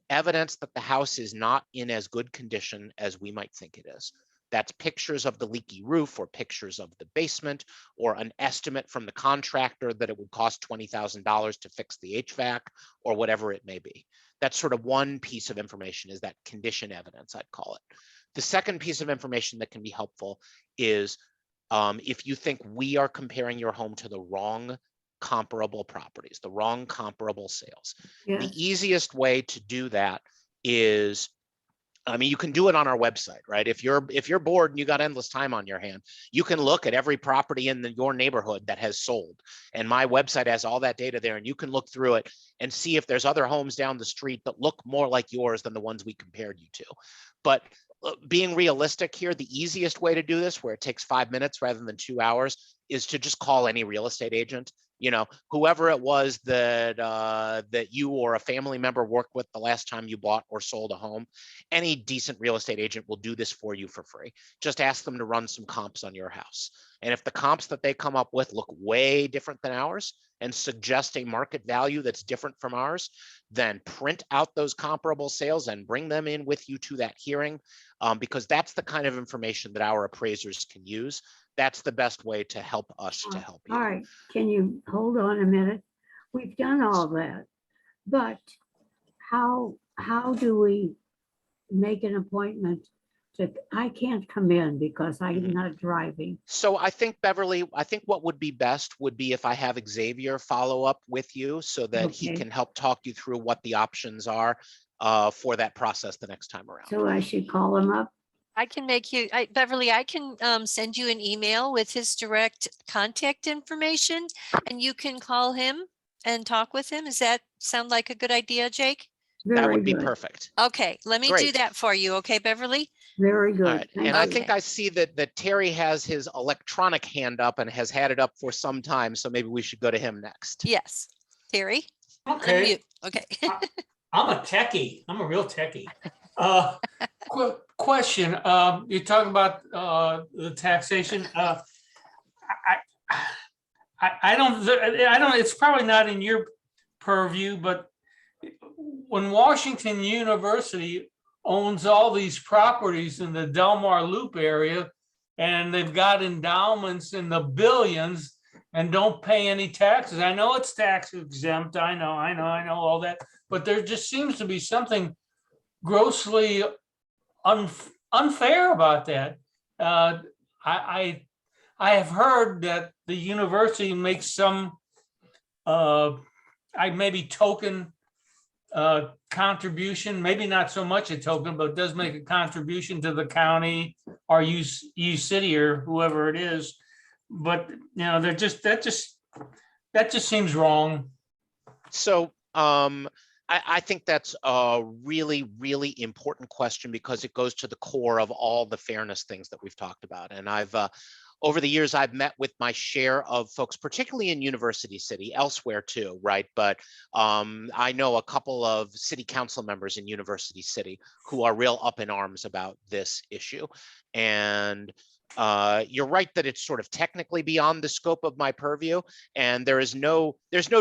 evidence that the house is not in as good condition as we might think it is. That's pictures of the leaky roof or pictures of the basement or an estimate from the contractor that it would cost $20,000 to fix the HVAC or whatever it may be. That's sort of one piece of information, is that condition evidence, I'd call it. The second piece of information that can be helpful is if you think we are comparing your home to the wrong comparable properties, the wrong comparable sales. Yes. The easiest way to do that is, I mean, you can do it on our website, right? If you're bored and you got endless time on your hand, you can look at every property in your neighborhood that has sold. And my website has all that data there, and you can look through it and see if there's other homes down the street that look more like yours than the ones we compared you to. But being realistic here, the easiest way to do this, where it takes 5 minutes rather than 2 hours, is to just call any real estate agent. You know, whoever it was that that you or a family member worked with the last time you bought or sold a home, any decent real estate agent will do this for you for free. Just ask them to run some comps on your house. And if the comps that they come up with look way different than ours and suggest a market value that's different from ours, then print out those comparable sales and bring them in with you to that hearing, because that's the kind of information that our appraisers can use. That's the best way to help us to help you. All right, can you hold on a minute? We've done all that, but how do we make an appointment I can't come in because I'm not driving. So I think, Beverly, I think what would be best would be if I have Xavier follow up with you so that he can help talk you through what the options are for that process the next time around. So I should call him up? I can make you, Beverly, I can send you an email with his direct contact information, and you can call him and talk with him. Does that sound like a good idea, Jake? That would be perfect. Okay, let me do that for you. Okay, Beverly? Very good. Right. And I think I see that Terry has his electronic hand up and has had it up for some time. So maybe we should go to him next. Yes. Terry? Okay. Okay. I'm a techie. I'm a real techie. Question. You're talking about the taxation. I don't, it's probably not in your purview, but when Washington University owns all these properties in the Del Mar Loop area, and they've got endowments in the billions and don't pay any taxes. I know it's tax exempt. I know all that, but there just seems to be something grossly unfair about that. I have heard that the university makes some maybe token contribution, maybe not so much a token, but does make a contribution to the county or U City or whoever it is. But you know, that just seems wrong. So I think that's a really, really important question because it goes to the core of all the fairness things that we've talked about. And I've over the years, I've met with my share of folks, particularly in University City, elsewhere too, right? But I know a couple of city council members in University City who are real up in arms about this issue. And you're right that it's sort of technically beyond the scope of my purview, and there's no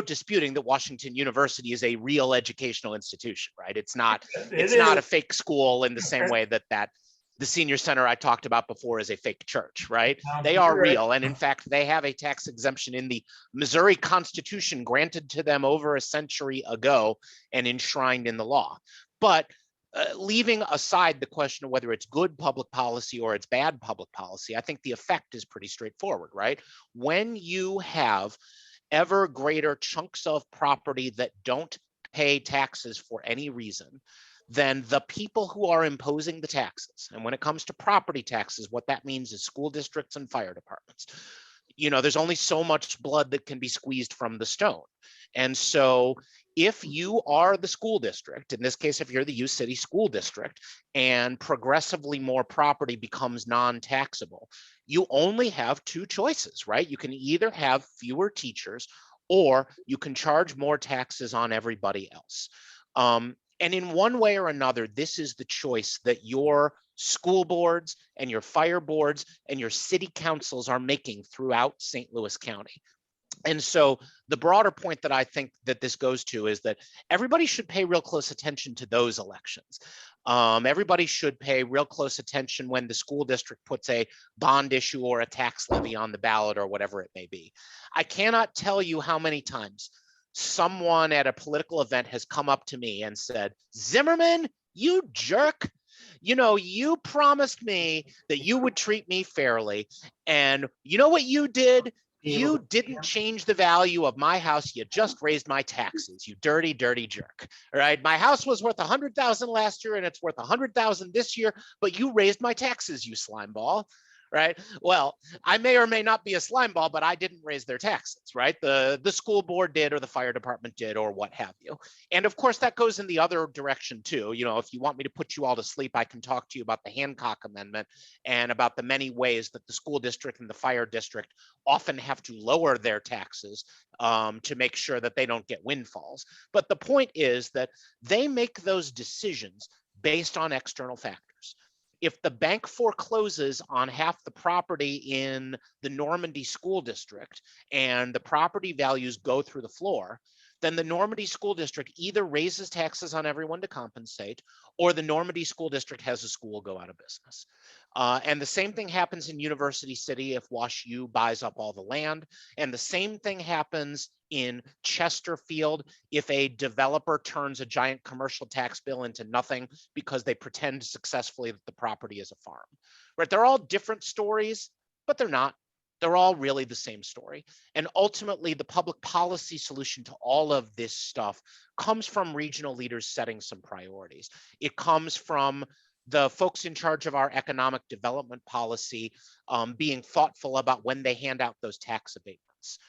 disputing that Washington University is a real educational institution, right? It's not a fake school in the same way that the senior center I talked about before is a fake church, right? They are real, and in fact, they have a tax exemption in the Missouri Constitution granted to them over a century ago and enshrined in the law. But leaving aside the question of whether it's good public policy or it's bad public policy, I think the effect is pretty straightforward, right? When you have ever greater chunks of property that don't pay taxes for any reason, then the people who are imposing the taxes, and when it comes to property taxes, what that means is school districts and fire departments. You know, there's only so much blood that can be squeezed from the stone. And so if you are the school district, in this case, if you're the U City School District, and progressively more property becomes non-taxable, you only have two choices, right? You can either have fewer teachers or you can charge more taxes on everybody else. And in one way or another, this is the choice that your school boards and your fire boards and your city councils are making throughout St. Louis County. And so the broader point that I think that this goes to is that everybody should pay real close attention to those elections. Everybody should pay real close attention when the school district puts a bond issue or a tax levy on the ballot or whatever it may be. I cannot tell you how many times someone at a political event has come up to me and said, Zimmerman, you jerk. You know, you promised me that you would treat me fairly. And you know what you did? You didn't change the value of my house. You just raised my taxes, you dirty, dirty jerk. All right. My house was worth 100,000 last year and it's worth 100,000 this year, but you raised my taxes, you slime ball. Right. Well, I may or may not be a slime ball, but I didn't raise their taxes, right? The school board did, or the fire department did, or what have you. And of course, that goes in the other direction too. You know, if you want me to put you all to sleep, I can talk to you about the Hancock Amendment and about the many ways that the school district and the fire district often have to lower their taxes to make sure that they don't get windfalls. But the point is that they make those decisions based on external factors. If the bank forecloses on half the property in the Normandy school district and the property values go through the floor, then the Normandy school district either raises taxes on everyone to compensate, or the Normandy school district has a school go out of business. And the same thing happens in University City if Wash U buys up all the land. And the same thing happens in Chesterfield if a developer turns a giant commercial tax bill into nothing because they pretend successfully that the property is a farm. Right? They're all different stories, but they're not. They're all really the same story. And ultimately, the public policy solution to all of this stuff comes from regional leaders setting some priorities. It comes from the folks in charge of our economic development policy being thoughtful about when they hand out those tax abatements,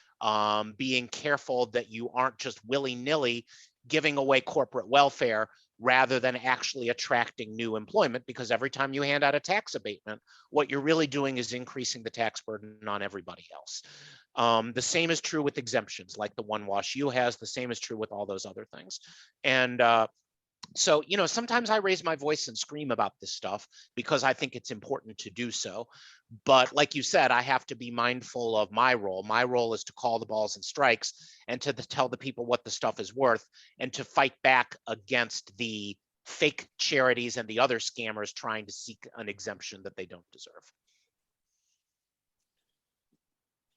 being careful that you aren't just willy-nilly giving away corporate welfare rather than actually attracting new employment, because every time you hand out a tax abatement, what you're really doing is increasing the tax burden on everybody else. The same is true with exemptions like the one Wash U has. The same is true with all those other things. And so, you know, sometimes I raise my voice and scream about this stuff because I think it's important to do so. But like you said, I have to be mindful of my role. My role is to call the balls and strikes and to tell the people what the stuff is worth and to fight back against the fake charities and the other scammers trying to seek an exemption that they don't deserve.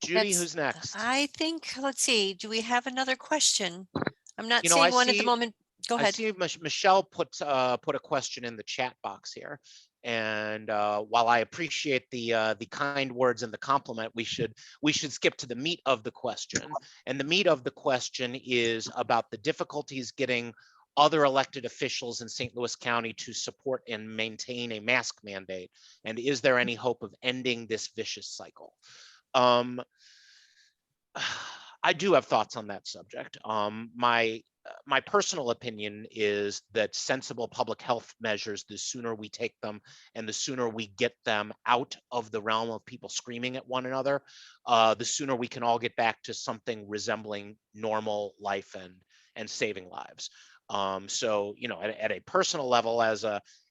Judy, who's next? I think, let's see, do we have another question? I'm not You know, seeing one at the moment. Go I ahead. see Michelle put a question in the chat box here. And while I appreciate the kind words and the compliment, we should skip to the meat of the question. And the meat of the question is about the difficulties getting other elected officials in St. Louis County to support and maintain a mask mandate. And is there any hope of ending this vicious cycle? I do have thoughts on that subject. My personal opinion is that sensible public health measures, the sooner we take them and the sooner we get them out of the realm of people screaming at one another, the sooner we can all get back to something resembling normal life and saving lives. So, you know, at a personal level,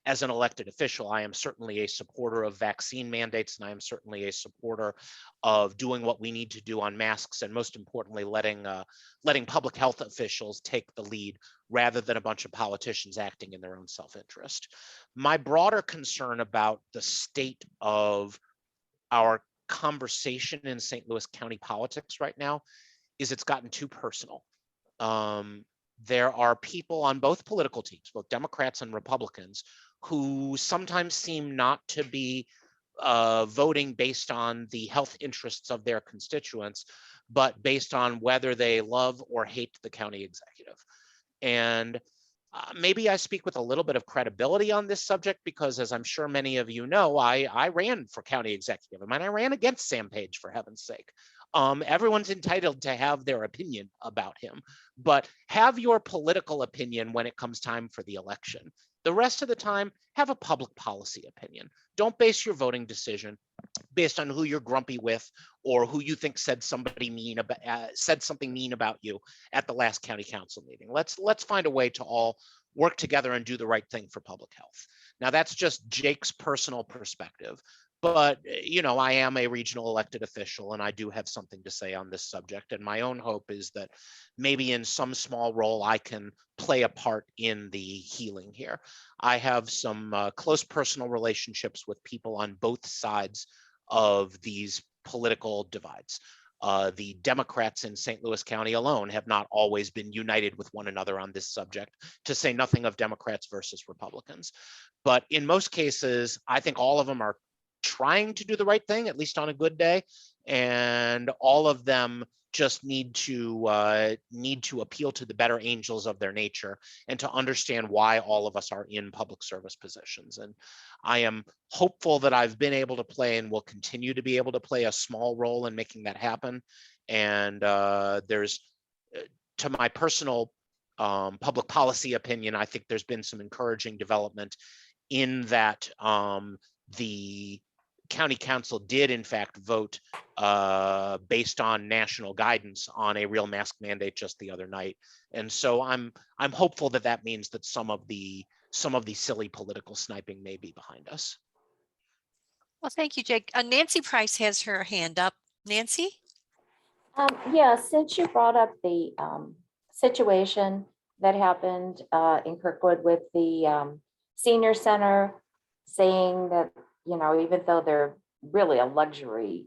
as an elected official, I am certainly a supporter of vaccine mandates, and I am certainly a supporter of doing what we need to do on masks, and most importantly, letting public health officials take the lead rather than a bunch of politicians acting in their own self-interest. My broader concern about the state of our conversation in St. Louis County politics right now is it's gotten too personal. There are people on both political teams, both Democrats and Republicans, who sometimes seem not to be voting based on the health interests of their constituents, but based on whether they love or hate the county executive. And maybe I speak with a little bit of credibility on this subject because, as I'm sure many of you know, I ran for county executive. I mean, I ran against Sam Page, for heaven's sake. Everyone's entitled to have their opinion about him, but have your political opinion when it comes time for the election. The rest of the time, have a public policy opinion. Don't base your voting decision based on who you're grumpy with or who you think said something mean about you at the last county council meeting. Let's find a way to all work together and do the right thing for public health. Now, that's just Jake's personal perspective, But, you know, I am a regional elected official and I do have something to say on this subject. And my own hope is that maybe in some small role, I can play a part in the healing here. I have some close personal relationships with people on both sides of these political divides. The Democrats in St. Louis County alone have not always been united with one another on this subject, to say nothing of Democrats versus Republicans. But in most cases, I think all of them are trying to do the right thing, at least on a good day, and all of them just need to appeal to the better angels of their nature and to understand why all of us are in public service positions. And I am hopeful that I've been able to play and will continue to be able to play a small role in making that happen. And there's, to my personal public policy opinion, I think there's been some encouraging development in that the county council did in fact vote based on national guidance on a real mask mandate just the other night. And so I'm hopeful that that means that some of the silly political sniping may be behind us. Well, thank you, Jake. Nancy Price has her hand up. Nancy? Yeah, since you brought up the situation that happened in Kirkwood with the senior center, saying that, you know, even though they're really a luxury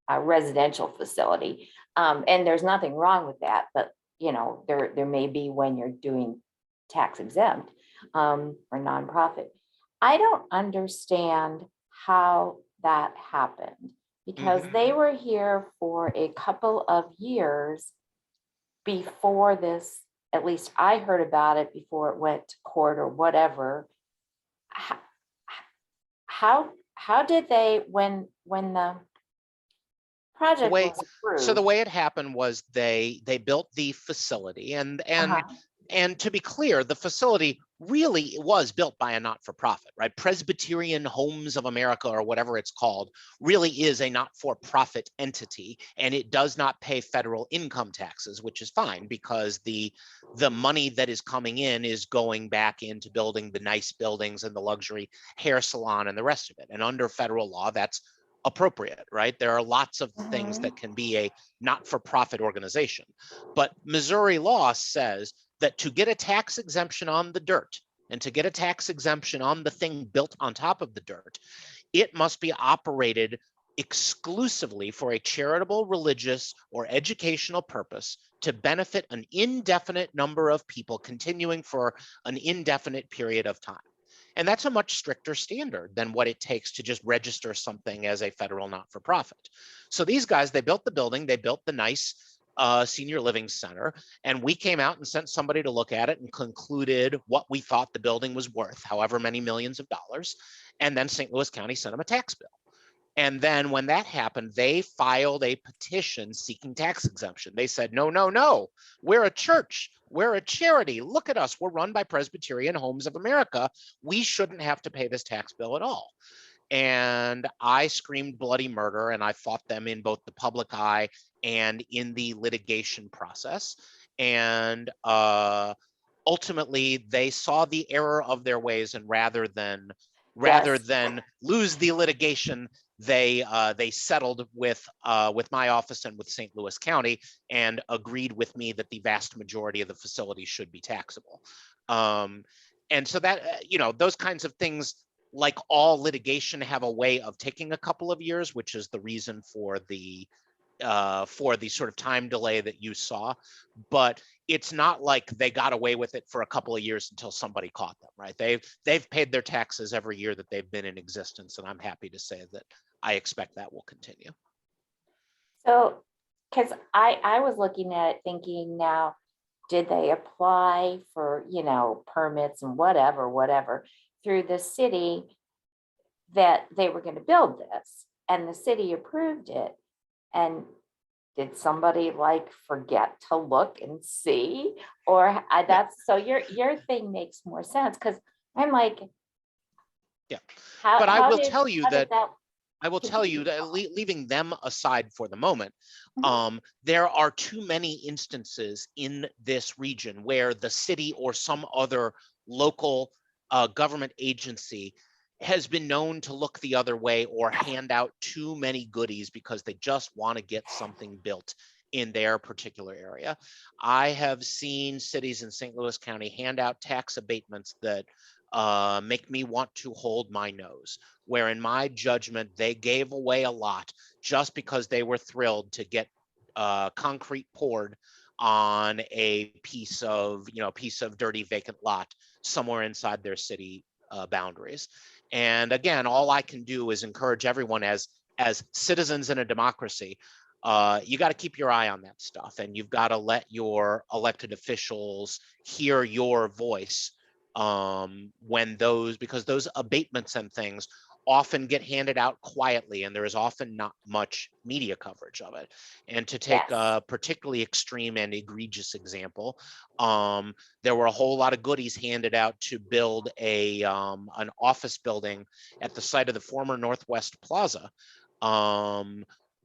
residential facility, and there's nothing wrong with that, but you know, there may be when you're doing tax exempt or nonprofit. I don't understand how that happened, because they were here for a couple of years before this. At least I heard about it before it went to court or whatever. How did they, when the project was approved? So the way it happened was they built the facility, and to be clear, the facility really was built by a not-for-profit, right? Presbyterian Homes of America, or whatever it's called, really is a not-for-profit entity, and it does not pay federal income taxes, which is fine because the money that is coming in is going back into building the nice buildings and the luxury hair salon and the rest of it. And under federal law, that's appropriate, right? There are lots of things that can be a not-for-profit organization, but Missouri law says that to get a tax exemption on the dirt and to get a tax exemption on the thing built on top of the dirt, it must be operated exclusively for a charitable, religious, or educational purpose to benefit an indefinite number of people continuing for an indefinite period of time. And that's a much stricter standard than what it takes to just register something as a federal not-for-profit. So these guys, they built the building, they built the nice senior living center, and we came out and sent somebody to look at it and concluded what we thought the building was worth, however many millions of dollars, and then St. Louis County sent them a tax bill. And then when that happened, they filed a petition seeking tax exemption. They said, no, no, no, we're a church, we're a charity, look at us, we're run by Presbyterian Homes of America, we shouldn't have to pay this tax bill at all. And I screamed bloody murder, and I fought them in both the public eye and in the litigation process. And ultimately, they saw the error of their ways, and rather than lose the litigation, they settled with my office and with St. Louis County and agreed with me that the vast majority of the facilities should be taxable. And so that, you know, those kinds of things, like all litigation, have a way of taking a couple of years, which is the reason for the sort of time delay that you saw. But it's not like they got away with it for a couple of years until somebody caught them, right? They've paid their taxes every year that they've been in existence, and I'm happy to say that I expect that will continue. So, because I was looking at it thinking, now, did they apply for, you know, permits and whatever through the city that they were going to build this, and the city approved it? And did somebody like forget to look and see? Or that's, so your thing makes more sense, because I'm like, yeah. How, but I how will did, tell you how that did that I will tell you that leaving them aside for the moment, Mhm. there are too many instances in this region where the city or some other local government agency has been known to look the other way or hand out too many goodies because they just want to get something built in their particular area. I have seen cities in St. Louis County hand out tax abatements that make me want to hold my nose, where in my judgment, they gave away a lot just because they were thrilled to get concrete poured on a piece of dirty vacant lot somewhere inside their city boundaries. And again, all I can do is encourage everyone as citizens in a democracy, you got to keep your eye on that stuff, and you've got to let your elected officials hear your voice because those abatements and things often get handed out quietly, and there is often not much media coverage of it. And to take a particularly extreme and egregious example, there were a whole lot of goodies handed out to build an office building at the site of the former Northwest Plaza,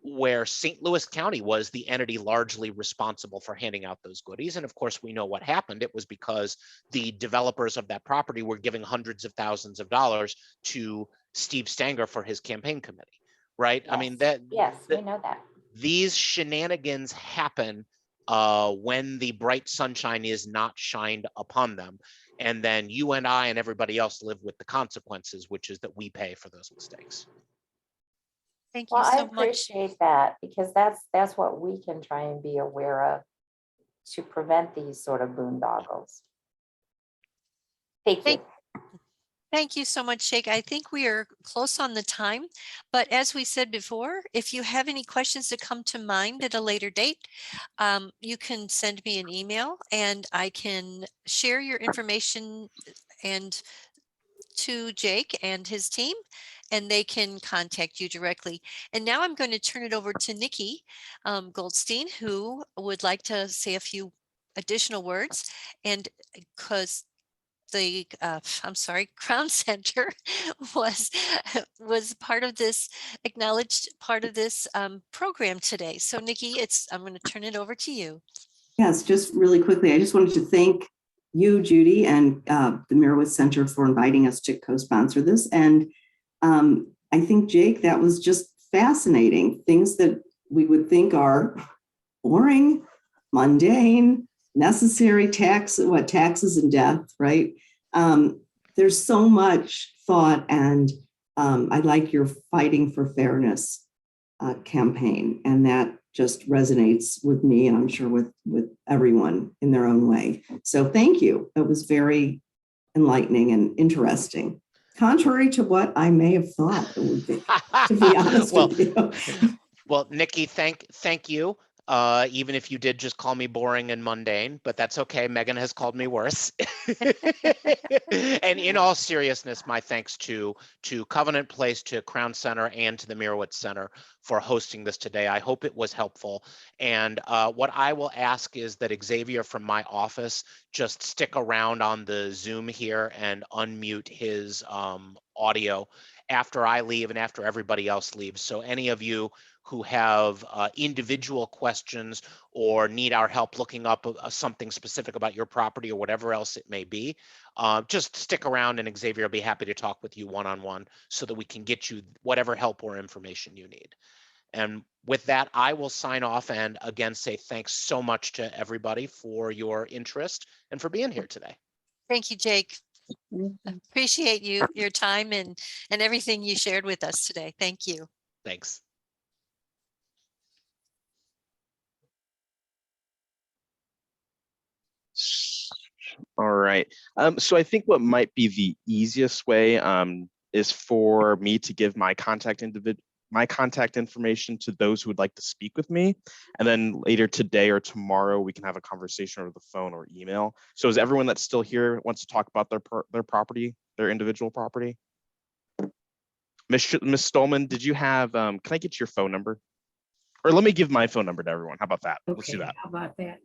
where St. Louis County was the entity largely responsible for handing out those goodies. And of course, we know what happened. It was because the developers of that property were giving hundreds of thousands of dollars to Steve Stanger for his campaign committee, right? Yes. I mean, we know that. these shenanigans happen when the bright sunshine is not shined upon them. And then you and I and everybody else live with the consequences, which is that we pay for those mistakes. Thank you Well, I so much. appreciate that, because that's what we can try and be aware of to prevent these sort of boondoggles. Thank you. Thank you so much, Jake. I think we are close on the time, but as we said before, if you have any questions that come to mind at a later date, you can send me an email and I can share your information and to Jake and his team, and they can contact you directly. And now I'm going to turn it over to Nikki Goldstein, who would like to say a few additional words. And because the Crown Center was part of this, acknowledged part of this program today. So Nikki, I'm going to turn it over to you. Yes, just really quickly, I just wanted to thank you, Judy, and the Merowith Center for inviting us to co-sponsor this. And I think, Jake, that was just fascinating. Things that we would think are boring, mundane, necessary, taxes and death, right? There's so much thought, and I like your Fighting for Fairness campaign, and that just resonates with me, and I'm sure with everyone in their own way. So thank you. That was very enlightening and interesting, contrary to what I may have thought it would be, to be honest with you. Well, Nikki, thank you. Even if you did just call me boring and mundane, but that's okay. Megan has called me worse. And in all seriousness, my thanks to Covenant Place, to Crown Center, and to the Merowith Center for hosting this today. I hope it was helpful. And what I will ask is that Xavier from my office just stick around on the Zoom here and unmute his audio after I leave and after everybody else leaves. So any of you who have individual questions or need our help looking up something specific about your property or whatever else it may be, just stick around and Xavier will be happy to talk with you one-on-one so that we can get you whatever help or information you need. And with that, I will sign off and again say thanks so much to everybody for your interest and for being here today. Thank you, Jake. Appreciate your time and everything you shared with us today. Thank you. Thanks. All right. So I think what might be the easiest way is for me to give my contact information to those who would like to speak with me. And then later today or tomorrow, we can have a conversation over the phone or email. So is everyone that's still here wants to talk about their property, their individual property? Ms. Stolman, did you have, can I get your phone number? Or let me give my phone number to everyone. How about that? Okay, Let's do that. how about that?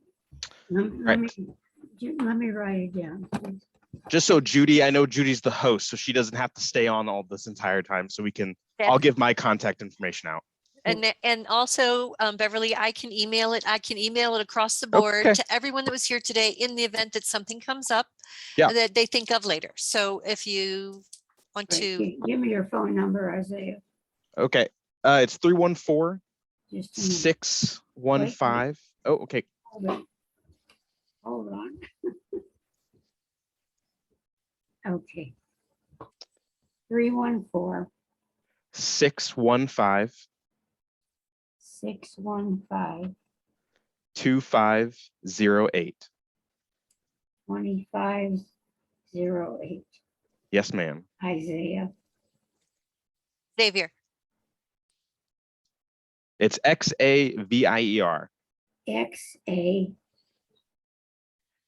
Let me write it down, please. Just so Judy, I know Judy's the host, so she doesn't have to stay on all this entire time. So we can, I'll give my contact information out. And also, Beverly, I can email it. I can email it across the board to everyone that was here today in the event that something comes up that they think of later. So if you want Right, to, give me your phone number, Isaiah. Okay, it's 314 Just a minute. 615. Oh, okay. Hold on. Hold on. Okay. 314 615 615 2508. 2508. Yes, ma'am. Isaiah. Xavier. It's XAVIER. XA.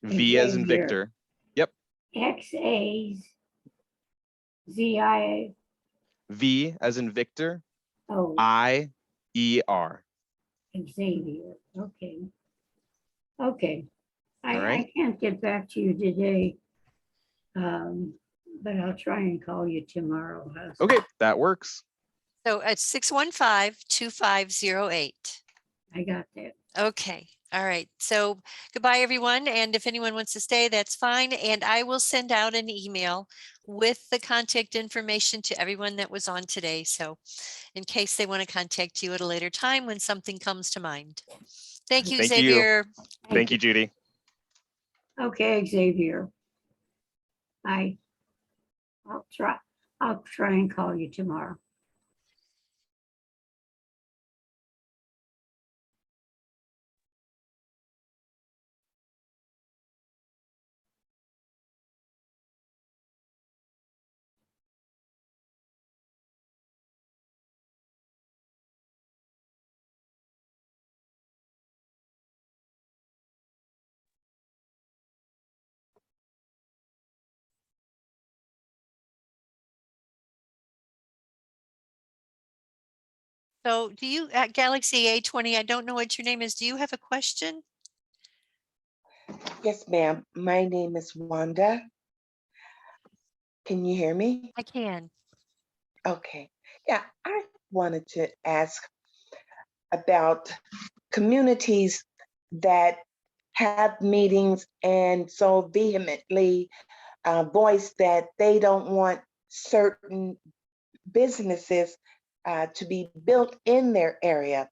V as in Xavier. Victor. Yep. XA ZIA. V as in Victor. Oh, IER. Xavier. Okay. Okay. All right. I can't get back to you today. But I'll try and call you tomorrow. How's Okay, that? that works. So it's 615-2508. I got that. Okay. All right. So goodbye, everyone. And if anyone wants to stay, that's fine. And I will send out an email with the contact information to everyone that was on today. So in case they want to contact you at a later time when something comes to mind. Thank you, Thank you. Xavier. Thank you, Judy. Okay, Xavier. I'll try and call you tomorrow. So do you at Galaxy A20, I don't know what your name is. Do you have a question? Yes, ma'am. My name is Wanda. Can you hear me? I can. Okay. Yeah, I wanted to ask about communities that have meetings and so vehemently voice that they don't want certain businesses to be built in their area.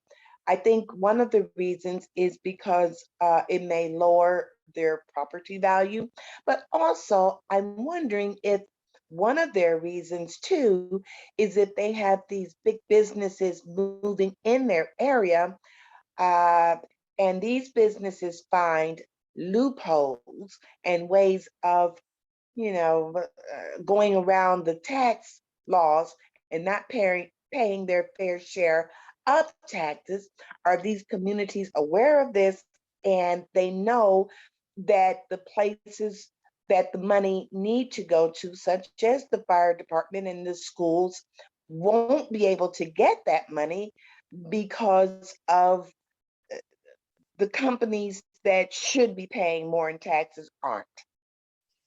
I think one of the reasons is because it may lower their property value, but also I'm wondering if one of their reasons too is if they have these big businesses moving in their area, and these businesses find loopholes and ways of, going around the tax laws and not paying their fair share of taxes. Are these communities aware of this and they know that the places that the money need to go to, such as the fire department and the schools, won't be able to get that money because of the companies that should be paying more in taxes aren't?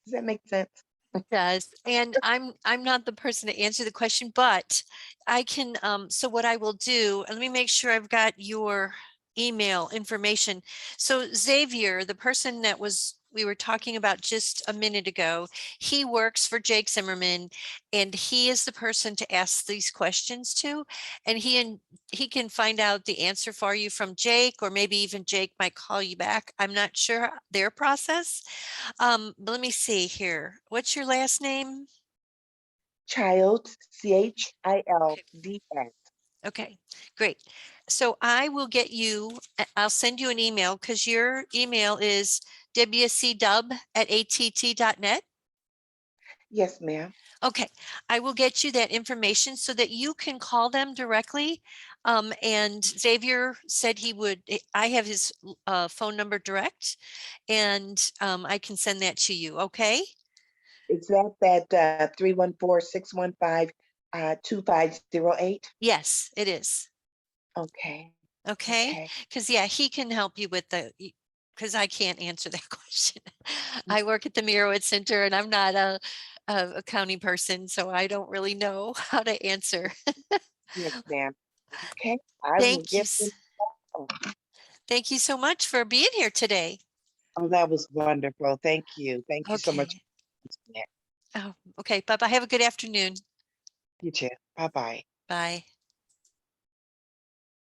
Does that make sense? It does. And I'm not the person to answer the question, but I can, so what I will do, and let me make sure I've got your email information. So Xavier, the person that we were talking about just a minute ago, he works for Jake Zimmerman, and he is the person to ask these questions to, and he can find out the answer for you from Jake, or maybe even Jake might call you back. I'm not sure their process. But let me see here. What's your last name? Child, CHILDS. Okay, great. So I will get you, I'll send you an email because your email is wcdub@att.net. Yes, ma'am. Okay, I will get you that information so that you can call them directly. And Xavier said he would, I have his phone number direct, and I can send that to you, okay? Is that 314-615-2508? Yes, it is. Okay. Okay, Okay. because yeah, he can help you with because I can't answer that question. I work at the Merowith Center and I'm not a county person, so I don't really know how to answer. Yes, ma'am. Okay. I will Thank you. give them. Oh, Thank you so much for being here today. that was wonderful. Thank you. Thank you so much. Okay. Yeah. Oh, okay. Bye-bye. Have a good afternoon. You too. Bye-bye. Bye.